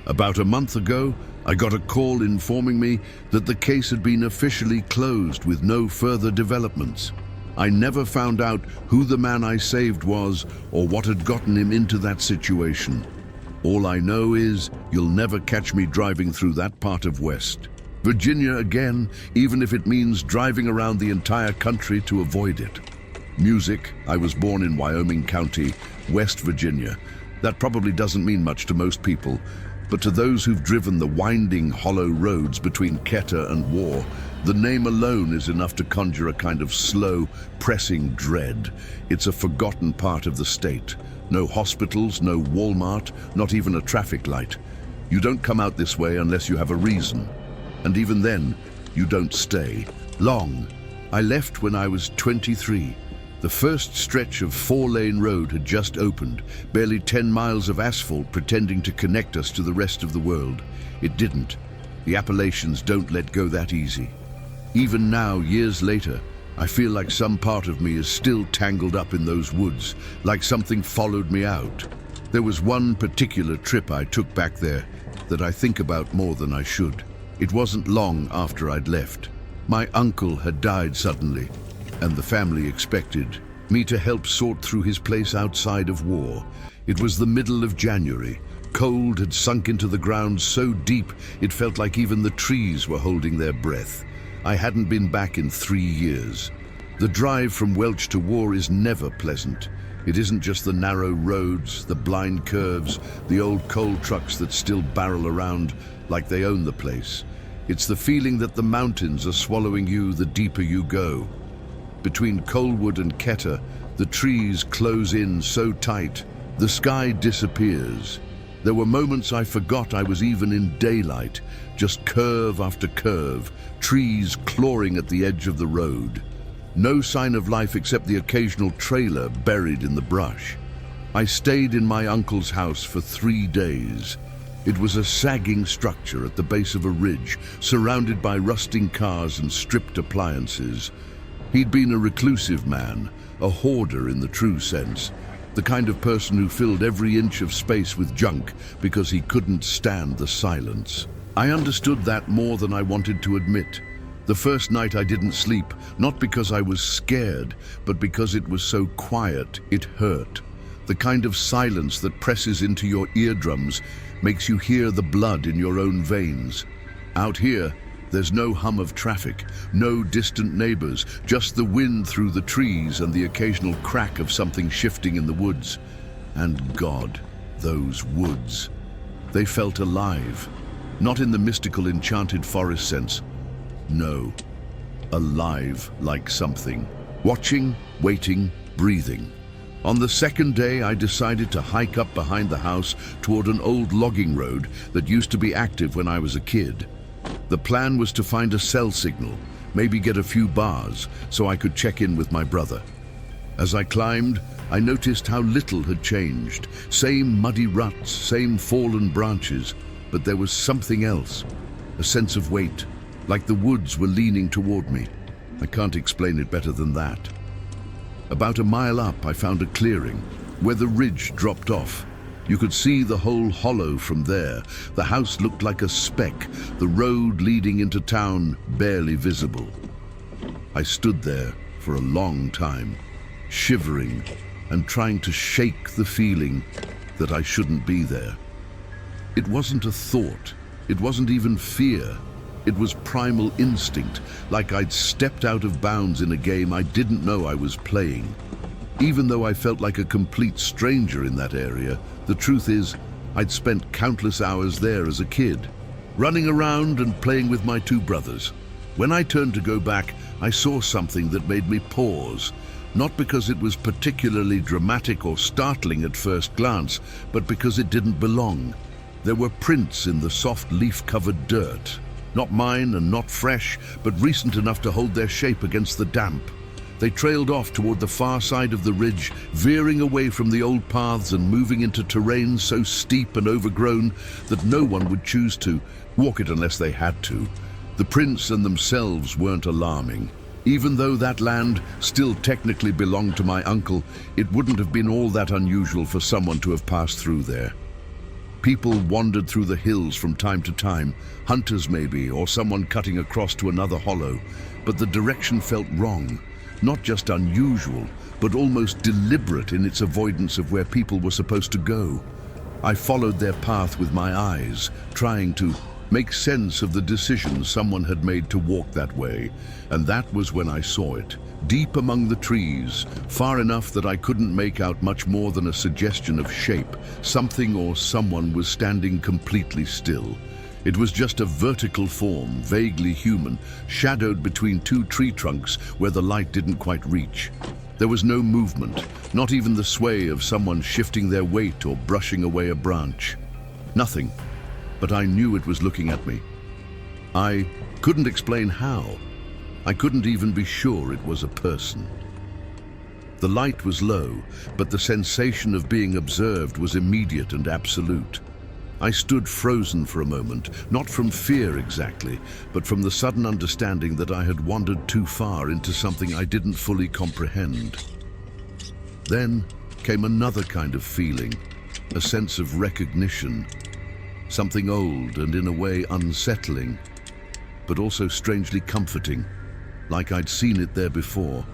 About a month ago, I got a call informing me that the case had been officially closed with no further developments. I never found out who the man I saved was or what had gotten him into that situation. All I know is you'll never catch me driving through that part of West Virginia again, even if it means driving around the entire country to avoid it. Music. I was born in Wyoming County, West Virginia. That probably doesn't mean much to most people, but to those who've driven the winding, hollow roads between Keter and War, the name alone is enough to conjure a kind of slow, pressing dread. It's a forgotten part of the state. No hospitals, no Walmart, not even a traffic light. You don't come out this way unless you have a reason. And even then, you don't stay long. I left when I was 23. The first stretch of 4-lane road had just opened, barely 10 miles of asphalt pretending to connect us to the rest of the world. It didn't. The Appalachians don't let go that easy. Even now, years later, I feel like some part of me is still tangled up in those woods, like something followed me out. There was one particular trip I took back there that I think about more than I should. It wasn't long after I'd left. My uncle had died suddenly, and the family expected me to help sort through his place outside of War. It was the middle of January. Cold had sunk into the ground so deep it felt like even the trees were holding their breath. I hadn't been back in 3 years. The drive from Welch to War is never pleasant. It isn't just the narrow roads, the blind curves, the old coal trucks that still barrel around like they own the place. It's the feeling that the mountains are swallowing you the deeper you go. Between Coalwood and Keter, the trees close in so tight, the sky disappears. There were moments I forgot I was even in daylight, just curve after curve, trees clawing at the edge of the road. No sign of life except the occasional trailer buried in the brush. I stayed in my uncle's house for 3 days. It was a sagging structure at the base of a ridge, surrounded by rusting cars and stripped appliances. He'd been a reclusive man, a hoarder in the true sense, the kind of person who filled every inch of space with junk because he couldn't stand the silence. I understood that more than I wanted to admit. The first night I didn't sleep, not because I was scared, but because it was so quiet, it hurt. The kind of silence that presses into your eardrums makes you hear the blood in your own veins. Out here, There's no hum of traffic, no distant neighbors, just the wind through the trees and the occasional crack of something shifting in the woods. And God, those woods. They felt alive, not in the mystical enchanted forest sense. No, alive like something. Watching, waiting, breathing. On the second day, I decided to hike up behind the house toward an old logging road that used to be active when I was a kid. The plan was to find a cell signal, maybe get a few bars, so I could check in with my brother. As I climbed, I noticed how little had changed. Same muddy ruts, same fallen branches, but there was something else. A sense of weight, like the woods were leaning toward me. I can't explain it better than that. About a mile up, I found a clearing, where the ridge dropped off. You could see the whole hollow from there. The house looked like a speck, the road leading into town barely visible. I stood there for a long time, shivering and trying to shake the feeling that I shouldn't be there. It wasn't a thought, it wasn't even fear. It was primal instinct, like I'd stepped out of bounds in a game I didn't know I was playing. Even though I felt like a complete stranger in that area, the truth is, I'd spent countless hours there as a kid, running around and playing with my two brothers. When I turned to go back, I saw something that made me pause, not because it was particularly dramatic or startling at first glance, but because it didn't belong. There were prints in the soft leaf-covered dirt. Not mine and not fresh, but recent enough to hold their shape against the damp. They trailed off toward the far side of the ridge, veering away from the old paths and moving into terrain so steep and overgrown that no one would choose to walk it unless they had to. The prints and themselves weren't alarming. Even though that land still technically belonged to my uncle, it wouldn't have been all that unusual for someone to have passed through there. People wandered through the hills from time to time, hunters maybe, or someone cutting across to another hollow, but the direction felt wrong, not just unusual, but almost deliberate in its avoidance of where people were supposed to go. I followed their path with my eyes, trying to make sense of the decision someone had made to walk that way, and that was when I saw it, deep among the trees, far enough that I couldn't make out much more than a suggestion of shape. Something or someone was standing completely still. It was just a vertical form, vaguely human, shadowed between two tree trunks where the light didn't quite reach. There was no movement, not even the sway of someone shifting their weight or brushing away a branch. Nothing, but I knew it was looking at me. I couldn't explain how. I couldn't even be sure it was a person. The light was low, but the sensation of being observed was immediate and absolute. I stood frozen for a moment, not from fear exactly, but from the sudden understanding that I had wandered too far into something I didn't fully comprehend. Then came another kind of feeling, a sense of recognition. Something old and in a way unsettling, but also strangely comforting, like I'd seen it there before,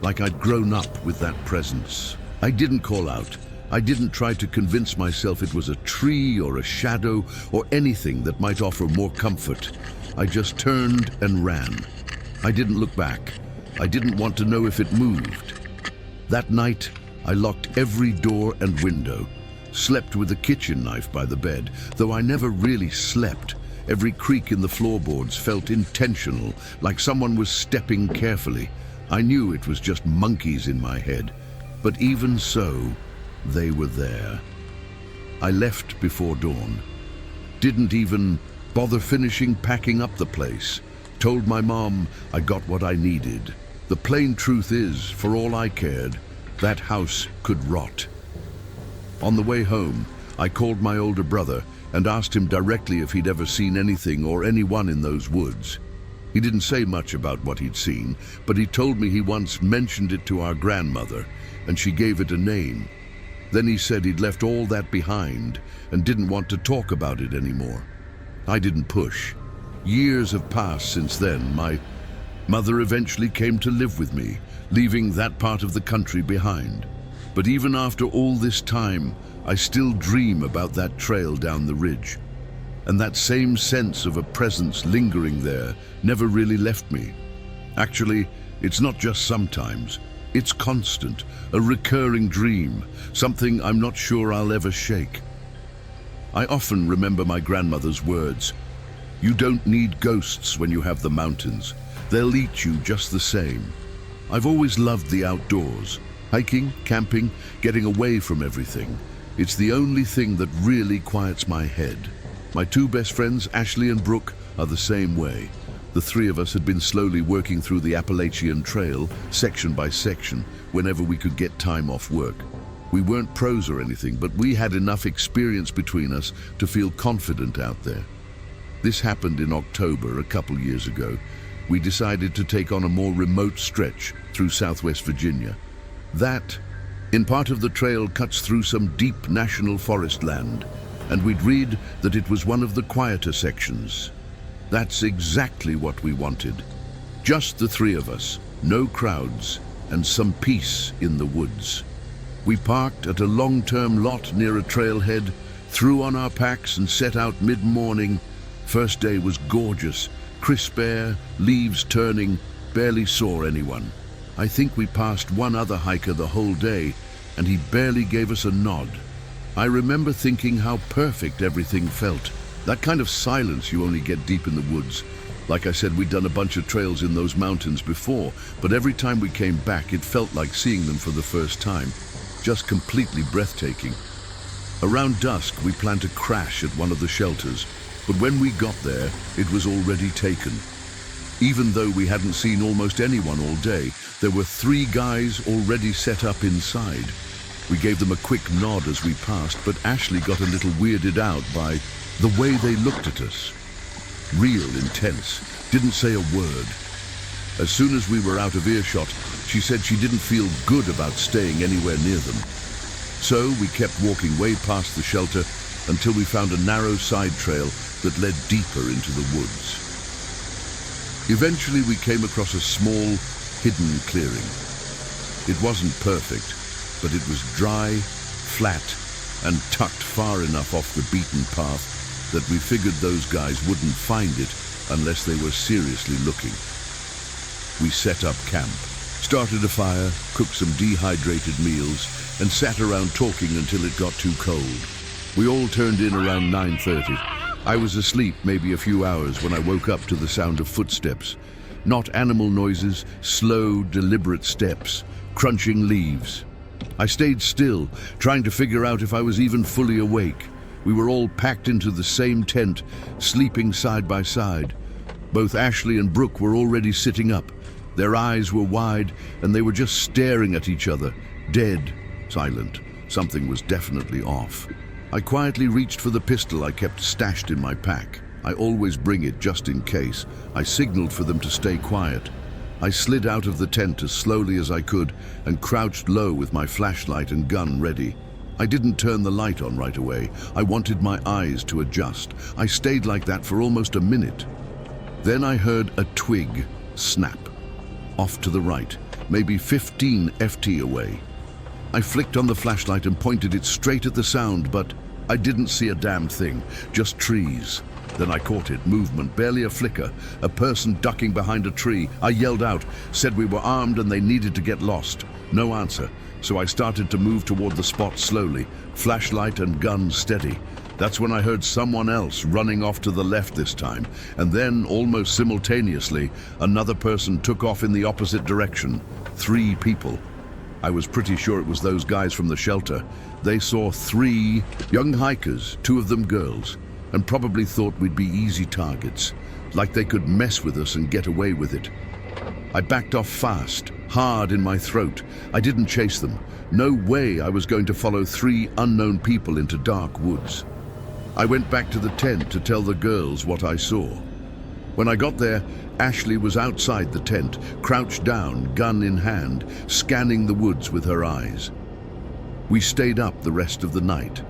like I'd grown up with that presence. I didn't call out. I didn't try to convince myself it was a tree or a shadow or anything that might offer more comfort. I just turned and ran. I didn't look back. I didn't want to know if it moved. That night, I locked every door and window, slept with a kitchen knife by the bed, though I never really slept. Every creak in the floorboards felt intentional, like someone was stepping carefully. I knew it was just monkeys in my head, but even so, they were there. I left before dawn. Didn't even bother finishing packing up the place. Told my mom I got what I needed. The plain truth is, for all I cared, that house could rot. On the way home, I called my older brother and asked him directly if he'd ever seen anything or anyone in those woods. He didn't say much about what he'd seen, but he told me he once mentioned it to our grandmother, and she gave it a name. Then he said he'd left all that behind and didn't want to talk about it anymore. I didn't push. Years have passed since then. My mother eventually came to live with me, leaving that part of the country behind. But even after all this time, I still dream about that trail down the ridge. and that same sense of a presence lingering there never really left me. Actually, it's not just sometimes, it's constant, a recurring dream, something I'm not sure I'll ever shake. I often remember my grandmother's words, "You don't need ghosts when you have the mountains. They'll eat you just the same." I've always loved the outdoors, hiking, camping, getting away from everything. It's the only thing that really quiets my head. My two best friends, Ashley and Brooke, are the same way. The three of us had been slowly working through the Appalachian Trail, section by section, whenever we could get time off work. We weren't pros or anything, but we had enough experience between us to feel confident out there. This happened in October a couple years ago. We decided to take on a more remote stretch through Southwest Virginia. That, in part of the trail, cuts through some deep national forest land, and we'd read that it was one of the quieter sections. That's exactly what we wanted. Just the three of us, no crowds, and some peace in the woods. We parked at a long-term lot near a trailhead, threw on our packs and set out mid-morning. First day was gorgeous, crisp air, leaves turning, barely saw anyone. I think we passed one other hiker the whole day, and he barely gave us a nod. I remember thinking how perfect everything felt. That kind of silence you only get deep in the woods. Like I said, we'd done a bunch of trails in those mountains before, but every time we came back, it felt like seeing them for the first time. Just completely breathtaking. Around dusk, we planned to crash at one of the shelters, but when we got there, it was already taken. Even though we hadn't seen almost anyone all day, there were 3 guys already set up inside. We gave them a quick nod as we passed, but Ashley got a little weirded out by the way they looked at us. Real intense, didn't say a word. As soon as we were out of earshot, she said she didn't feel good about staying anywhere near them. So we kept walking way past the shelter until we found a narrow side trail that led deeper into the woods. Eventually we came across a small, hidden clearing. It wasn't perfect, but it was dry, flat, and tucked far enough off the beaten path that we figured those guys wouldn't find it unless they were seriously looking. We set up camp, started a fire, cooked some dehydrated meals, and sat around talking until it got too cold. We all turned in around 9:30. I was asleep maybe a few hours when I woke up to the sound of footsteps. Not animal noises, slow, deliberate steps, crunching leaves. I stayed still, trying to figure out if I was even fully awake. We were all packed into the same tent, sleeping side by side. Both Ashley and Brooke were already sitting up. Their eyes were wide, and they were just staring at each other, dead, silent. Something was definitely off. I quietly reached for the pistol I kept stashed in my pack. I always bring it just in case. I signaled for them to stay quiet. I slid out of the tent as slowly as I could and crouched low with my flashlight and gun ready. I didn't turn the light on right away. I wanted my eyes to adjust. I stayed like that for almost a minute. Then I heard a twig snap. Off to the right, maybe 15 FT away. I flicked on the flashlight and pointed it straight at the sound, but I didn't see a damn thing, just trees. Then I caught it, movement, barely a flicker, a person ducking behind a tree. I yelled out, said we were armed and they needed to get lost. No answer, so I started to move toward the spot slowly, flashlight and gun steady. That's when I heard someone else running off to the left this time, and then, almost simultaneously, another person took off in the opposite direction. 3 people. I was pretty sure it was those guys from the shelter. They saw 3 young hikers, 2 of them girls, and probably thought we'd be easy targets, like they could mess with us and get away with it. I backed off fast, hard in my throat. I didn't chase them. No way I was going to follow 3 unknown people into dark woods. I went back to the tent to tell the girls what I saw. When I got there, Ashley was outside the tent, crouched down, gun in hand, scanning the woods with her eyes. We stayed up the rest of the night.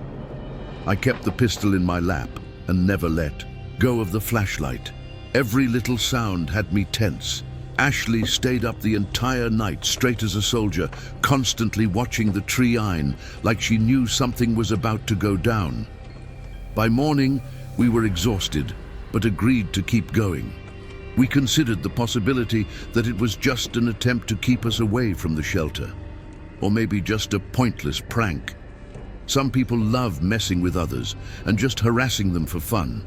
I kept the pistol in my lap and never let go of the flashlight. Every little sound had me tense. Ashley stayed up the entire night, straight as a soldier, constantly watching the tree line, like she knew something was about to go down. By morning, We were exhausted, but agreed to keep going. We considered the possibility that it was just an attempt to keep us away from the shelter, or maybe just a pointless prank. Some people love messing with others and just harassing them for fun.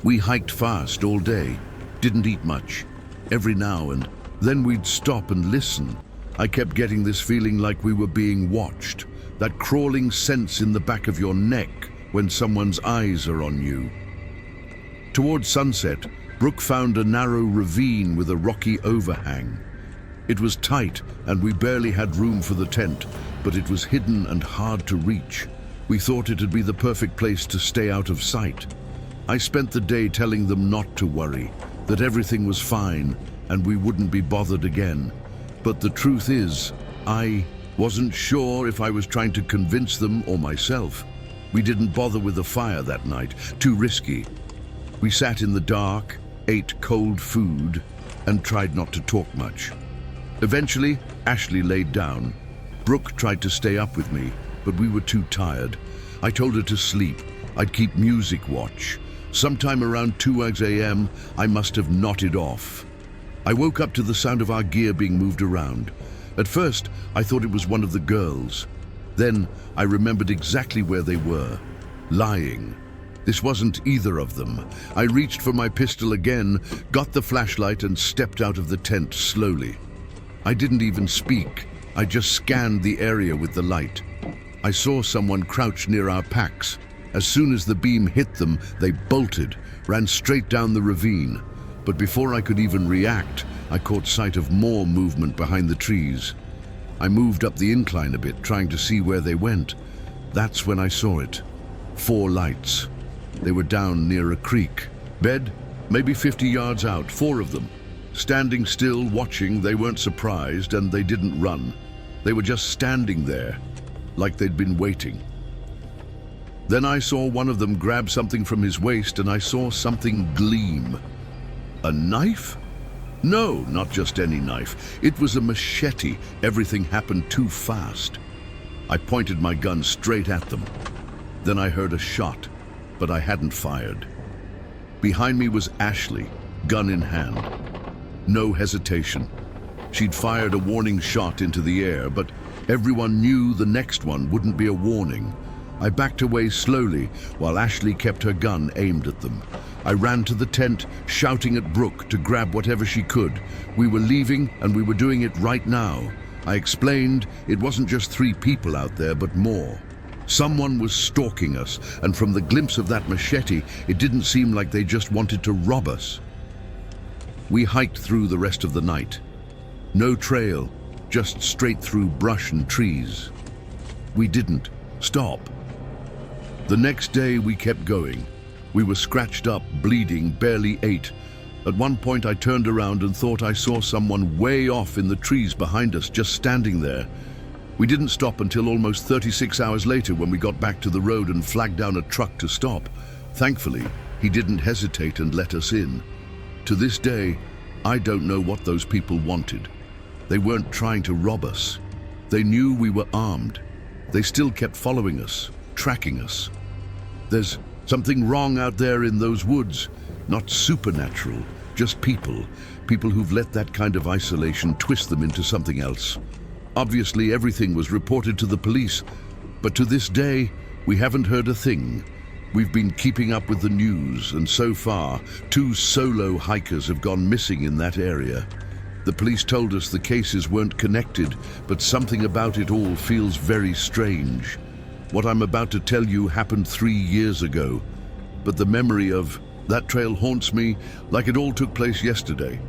We hiked fast all day, didn't eat much. Every now and then we'd stop and listen. I kept getting this feeling like we were being watched, that crawling sense in the back of your neck when someone's eyes are on you. Towards sunset, Brooke found a narrow ravine with a rocky overhang. It was tight and we barely had room for the tent, but it was hidden and hard to reach. We thought it'd be the perfect place to stay out of sight. I spent the day telling them not to worry, that everything was fine and we wouldn't be bothered again. But the truth is, I wasn't sure if I was trying to convince them or myself. We didn't bother with the fire that night, too risky. We sat in the dark, ate cold food, and tried not to talk much. Eventually, Ashley laid down. Brooke tried to stay up with me, but we were too tired. I told her to sleep. I'd keep music watch. Sometime around 2 a.m., I must have nodded off. I woke up to the sound of our gear being moved around. At first, I thought it was one of the girls. Then, I remembered exactly where they were, lying. This wasn't either of them. I reached for my pistol again, got the flashlight, and stepped out of the tent slowly. I didn't even speak. I just scanned the area with the light. I saw someone crouch near our packs. As soon as the beam hit them, they bolted, ran straight down the ravine. But before I could even react, I caught sight of more movement behind the trees. I moved up the incline a bit, trying to see where they went. That's when I saw it. 4 lights. They were down near a creek. Bed, maybe 50 yards out, 4 of them. Standing still, watching, they weren't surprised and they didn't run. They were just standing there, like they'd been waiting. Then I saw one of them grab something from his waist and I saw something gleam. A knife? No, not just any knife. It was a machete. Everything happened too fast. I pointed my gun straight at them. Then I heard a shot, but I hadn't fired. Behind me was Ashley, gun in hand. No hesitation. She'd fired a warning shot into the air, but everyone knew the next one wouldn't be a warning. I backed away slowly while Ashley kept her gun aimed at them. I ran to the tent, shouting at Brooke to grab whatever she could. We were leaving and we were doing it right now. I explained it wasn't just 3 people out there, but more. Someone was stalking us, and from the glimpse of that machete, it didn't seem like they just wanted to rob us. We hiked through the rest of the night. No trail, just straight through brush and trees. We didn't stop. The next day we kept going. We were scratched up, bleeding, barely ate. At one point I turned around and thought I saw someone way off in the trees behind us, just standing there. We didn't stop until almost 36 hours later when we got back to the road and flagged down a truck to stop. Thankfully, he didn't hesitate and let us in. To this day, I don't know what those people wanted. They weren't trying to rob us. They knew we were armed. They still kept following us, tracking us. There's something wrong out there in those woods. Not supernatural, just people. People who've let that kind of isolation twist them into something else. Obviously, everything was reported to the police, but to this day, we haven't heard a thing. We've been keeping up with the news, and so far, 2 solo hikers have gone missing in that area. The police told us the cases weren't connected, but something about it all feels very strange. What I'm about to tell you happened 3 years ago, but the memory of that trail haunts me like it all took place yesterday.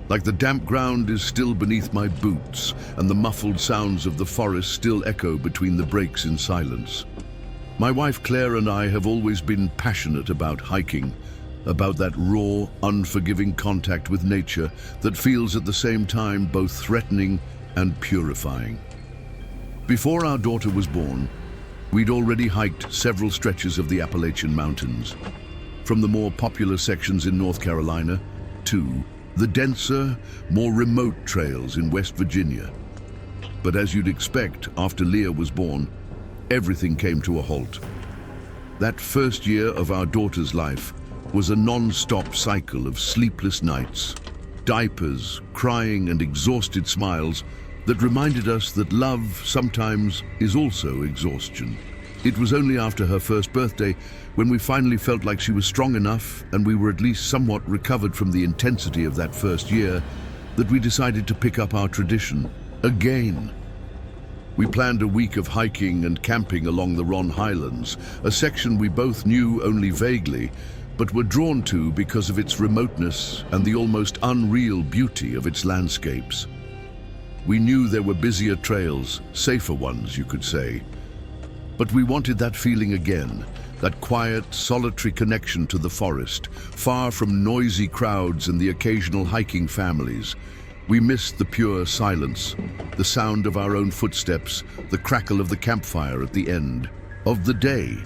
Like the damp ground is still beneath my boots, and the muffled sounds of the forest still echo between the breaks in silence. My wife Claire and I have always been passionate about hiking, about that raw, unforgiving contact with nature that feels at the same time both threatening and purifying. Before our daughter was born, we'd already hiked several stretches of the Appalachian Mountains, from the more popular sections in North Carolina to the denser, more remote trails in West Virginia. But as you'd expect, after Leah was born, everything came to a halt. That first year of our daughter's life was a non-stop cycle of sleepless nights, diapers, crying and exhausted smiles that reminded us that love sometimes is also exhaustion. It was only after her first birthday, when we finally felt like she was strong enough and we were at least somewhat recovered from the intensity of that first year, that we decided to pick up our tradition again. We planned a week of hiking and camping along the Ron Highlands, a section we both knew only vaguely, but were drawn to because of its remoteness and the almost unreal beauty of its landscapes. We knew there were busier trails, safer ones, you could say. But we wanted that feeling again, that quiet, solitary connection to the forest, far from noisy crowds and the occasional hiking families. We missed the pure silence, the sound of our own footsteps, the crackle of the campfire at the end of the day.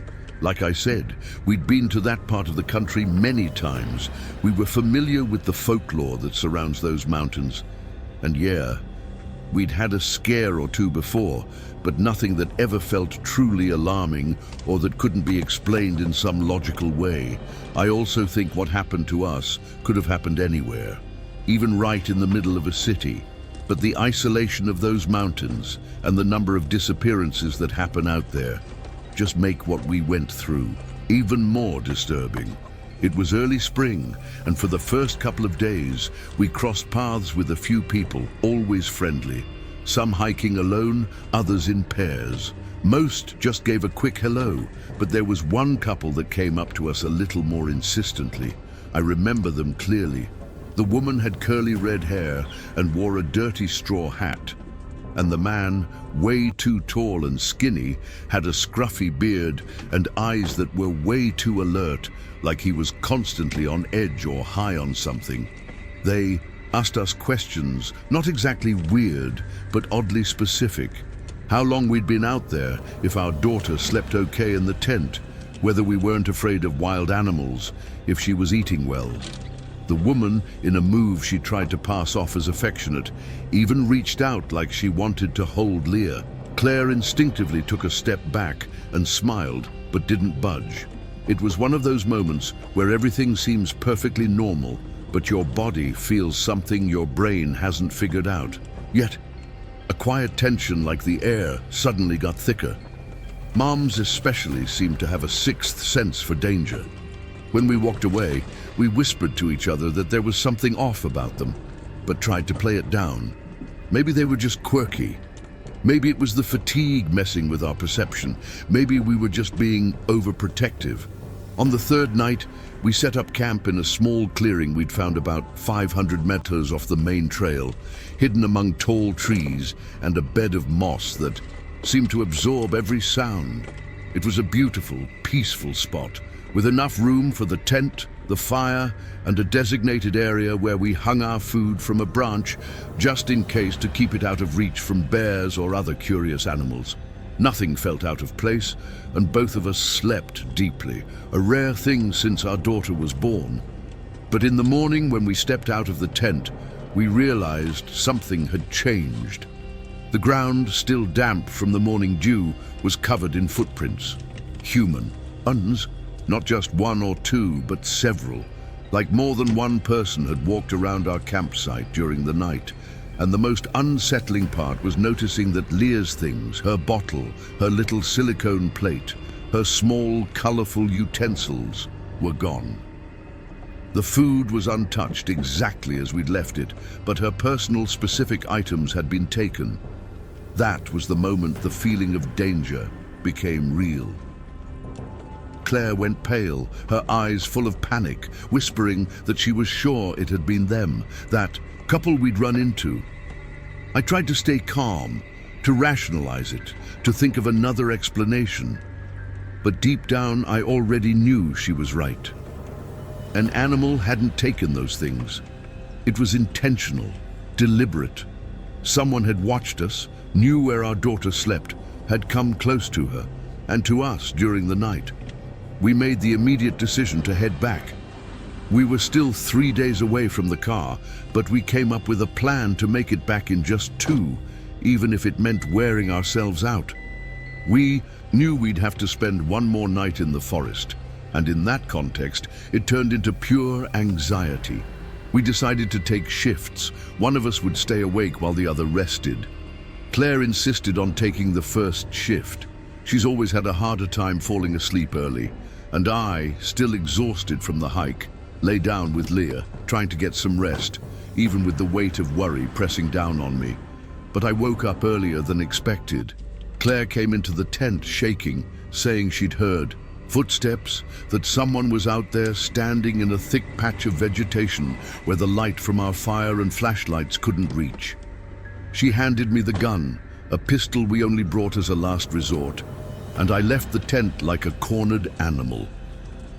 Like I said, we'd been to that part of the country many times. We were familiar with the folklore that surrounds those mountains. And yeah, we'd had a scare or two before, but nothing that ever felt truly alarming or that couldn't be explained in some logical way. I also think what happened to us could have happened anywhere, even right in the middle of a city. But the isolation of those mountains and the number of disappearances that happen out there just make what we went through even more disturbing. It was early spring, and for the first couple of days, we crossed paths with a few people, always friendly. Some hiking alone, others in pairs. Most just gave a quick hello, but there was one couple that came up to us a little more insistently. I remember them clearly. The woman had curly red hair and wore a dirty straw hat, and the man, way too tall and skinny, had a scruffy beard and eyes that were way too alert, like he was constantly on edge or high on something. They asked us questions, not exactly weird, but oddly specific. How long we'd been out there, if our daughter slept okay in the tent, whether we weren't afraid of wild animals, if she was eating well. The woman, in a move she tried to pass off as affectionate, even reached out like she wanted to hold Leah. Claire instinctively took a step back and smiled, but didn't budge. It was one of those moments where everything seems perfectly normal, but your body feels something your brain hasn't figured out. Yet, a quiet tension like the air suddenly got thicker. Moms especially seemed to have a sixth sense for danger. When we walked away, we whispered to each other that there was something off about them, but tried to play it down. Maybe they were just quirky. Maybe it was the fatigue messing with our perception. Maybe we were just being overprotective. On the third night, we set up camp in a small clearing we'd found about 500 meters off the main trail, hidden among tall trees and a bed of moss that seemed to absorb every sound. It was a beautiful, peaceful spot, with enough room for the tent, the fire, and a designated area where we hung our food from a branch, just in case to keep it out of reach from bears or other curious animals. Nothing felt out of place, and both of us slept deeply, a rare thing since our daughter was born. But in the morning, when we stepped out of the tent, we realized something had changed. The ground, still damp from the morning dew, was covered in footprints. Human. Uns. Not just one or two, but several. Like more than one person had walked around our campsite during the night. And the most unsettling part was noticing that Leah's things, her bottle, her little silicone plate, her small, colorful utensils, were gone. The food was untouched exactly as we'd left it, but her personal specific items had been taken. That was the moment the feeling of danger became real. Claire went pale, her eyes full of panic, whispering that she was sure it had been them, that couple we'd run into. I tried to stay calm, to rationalize it, to think of another explanation. But deep down, I already knew she was right. An animal hadn't taken those things. It was intentional, deliberate. Someone had watched us, knew where our daughter slept, had come close to her, and to us during the night. We made the immediate decision to head back. We were still 3 days away from the car, but we came up with a plan to make it back in just 2, even if it meant wearing ourselves out. We Knew we'd have to spend one more night in the forest, and in that context, it turned into pure anxiety. We decided to take shifts. One of us would stay awake while the other rested. Claire insisted on taking the first shift. She's always had a harder time falling asleep early, and I, still exhausted from the hike, lay down with Leah, trying to get some rest, even with the weight of worry pressing down on me. But I woke up earlier than expected. Claire came into the tent shaking, saying she'd heard footsteps, that someone was out there standing in a thick patch of vegetation where the light from our fire and flashlights couldn't reach. She handed me the gun, a pistol we only brought as a last resort, and I left the tent like a cornered animal.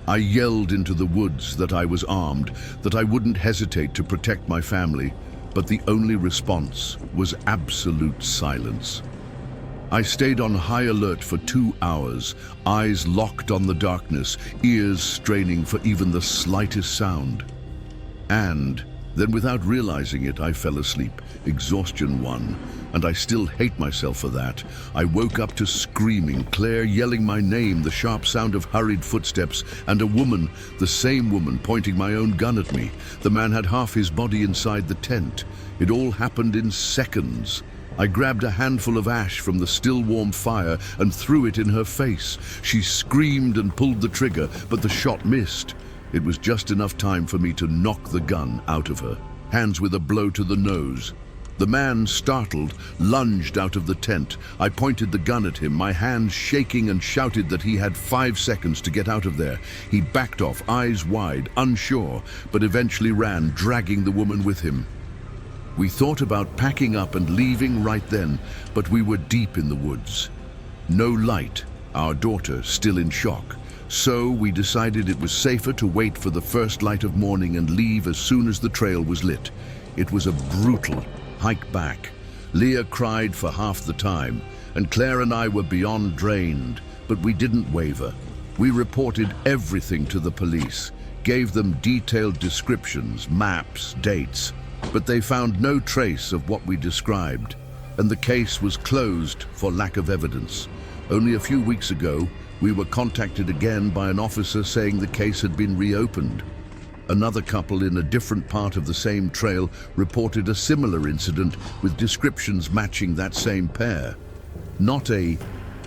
I yelled into the woods that I was armed, that I wouldn't hesitate to protect my family, but the only response was absolute silence. I stayed on high alert for 2 hours, eyes locked on the darkness, ears straining for even the slightest sound. And then, without realizing it, I fell asleep. Exhaustion won, and I still hate myself for that. I woke up to screaming, Claire yelling my name, the sharp sound of hurried footsteps, and a woman, the same woman, pointing my own gun at me. The man had half his body inside the tent. It all happened in seconds. I grabbed a handful of ash from the still warm fire and threw it in her face. She screamed and pulled the trigger, but the shot missed. It was just enough time for me to knock the gun out of her, hands with a blow to the nose. The man, startled, lunged out of the tent. I pointed the gun at him, my hands shaking, and shouted that he had 5 seconds to get out of there. He backed off, eyes wide, unsure, but eventually ran, dragging the woman with him. We thought about packing up and leaving right then, but we were deep in the woods. No light, our daughter still in shock. So we decided it was safer to wait for the first light of morning and leave as soon as the trail was lit. It was a brutal hike back. Leah cried for half the time, and Claire and I were beyond drained, but we didn't waver. We reported everything to the police, gave them detailed descriptions, maps, dates, but they found no trace of what we described, and the case was closed for lack of evidence. Only a few weeks ago, we were contacted again by an officer saying the case had been reopened. Another couple in a different part of the same trail reported a similar incident with descriptions matching that same pair. Not a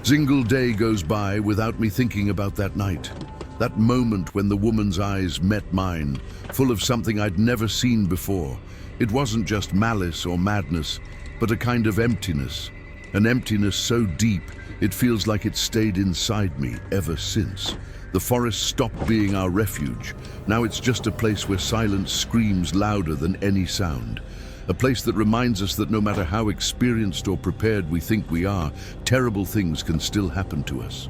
single day goes by without me thinking about that night. That moment when the woman's eyes met mine, full of something I'd never seen before. It wasn't just malice or madness, but a kind of emptiness. An emptiness so deep, it feels like it stayed inside me ever since. The forest stopped being our refuge. Now it's just a place where silence screams louder than any sound. A place that reminds us that no matter how experienced or prepared we think we are, terrible things can still happen to us.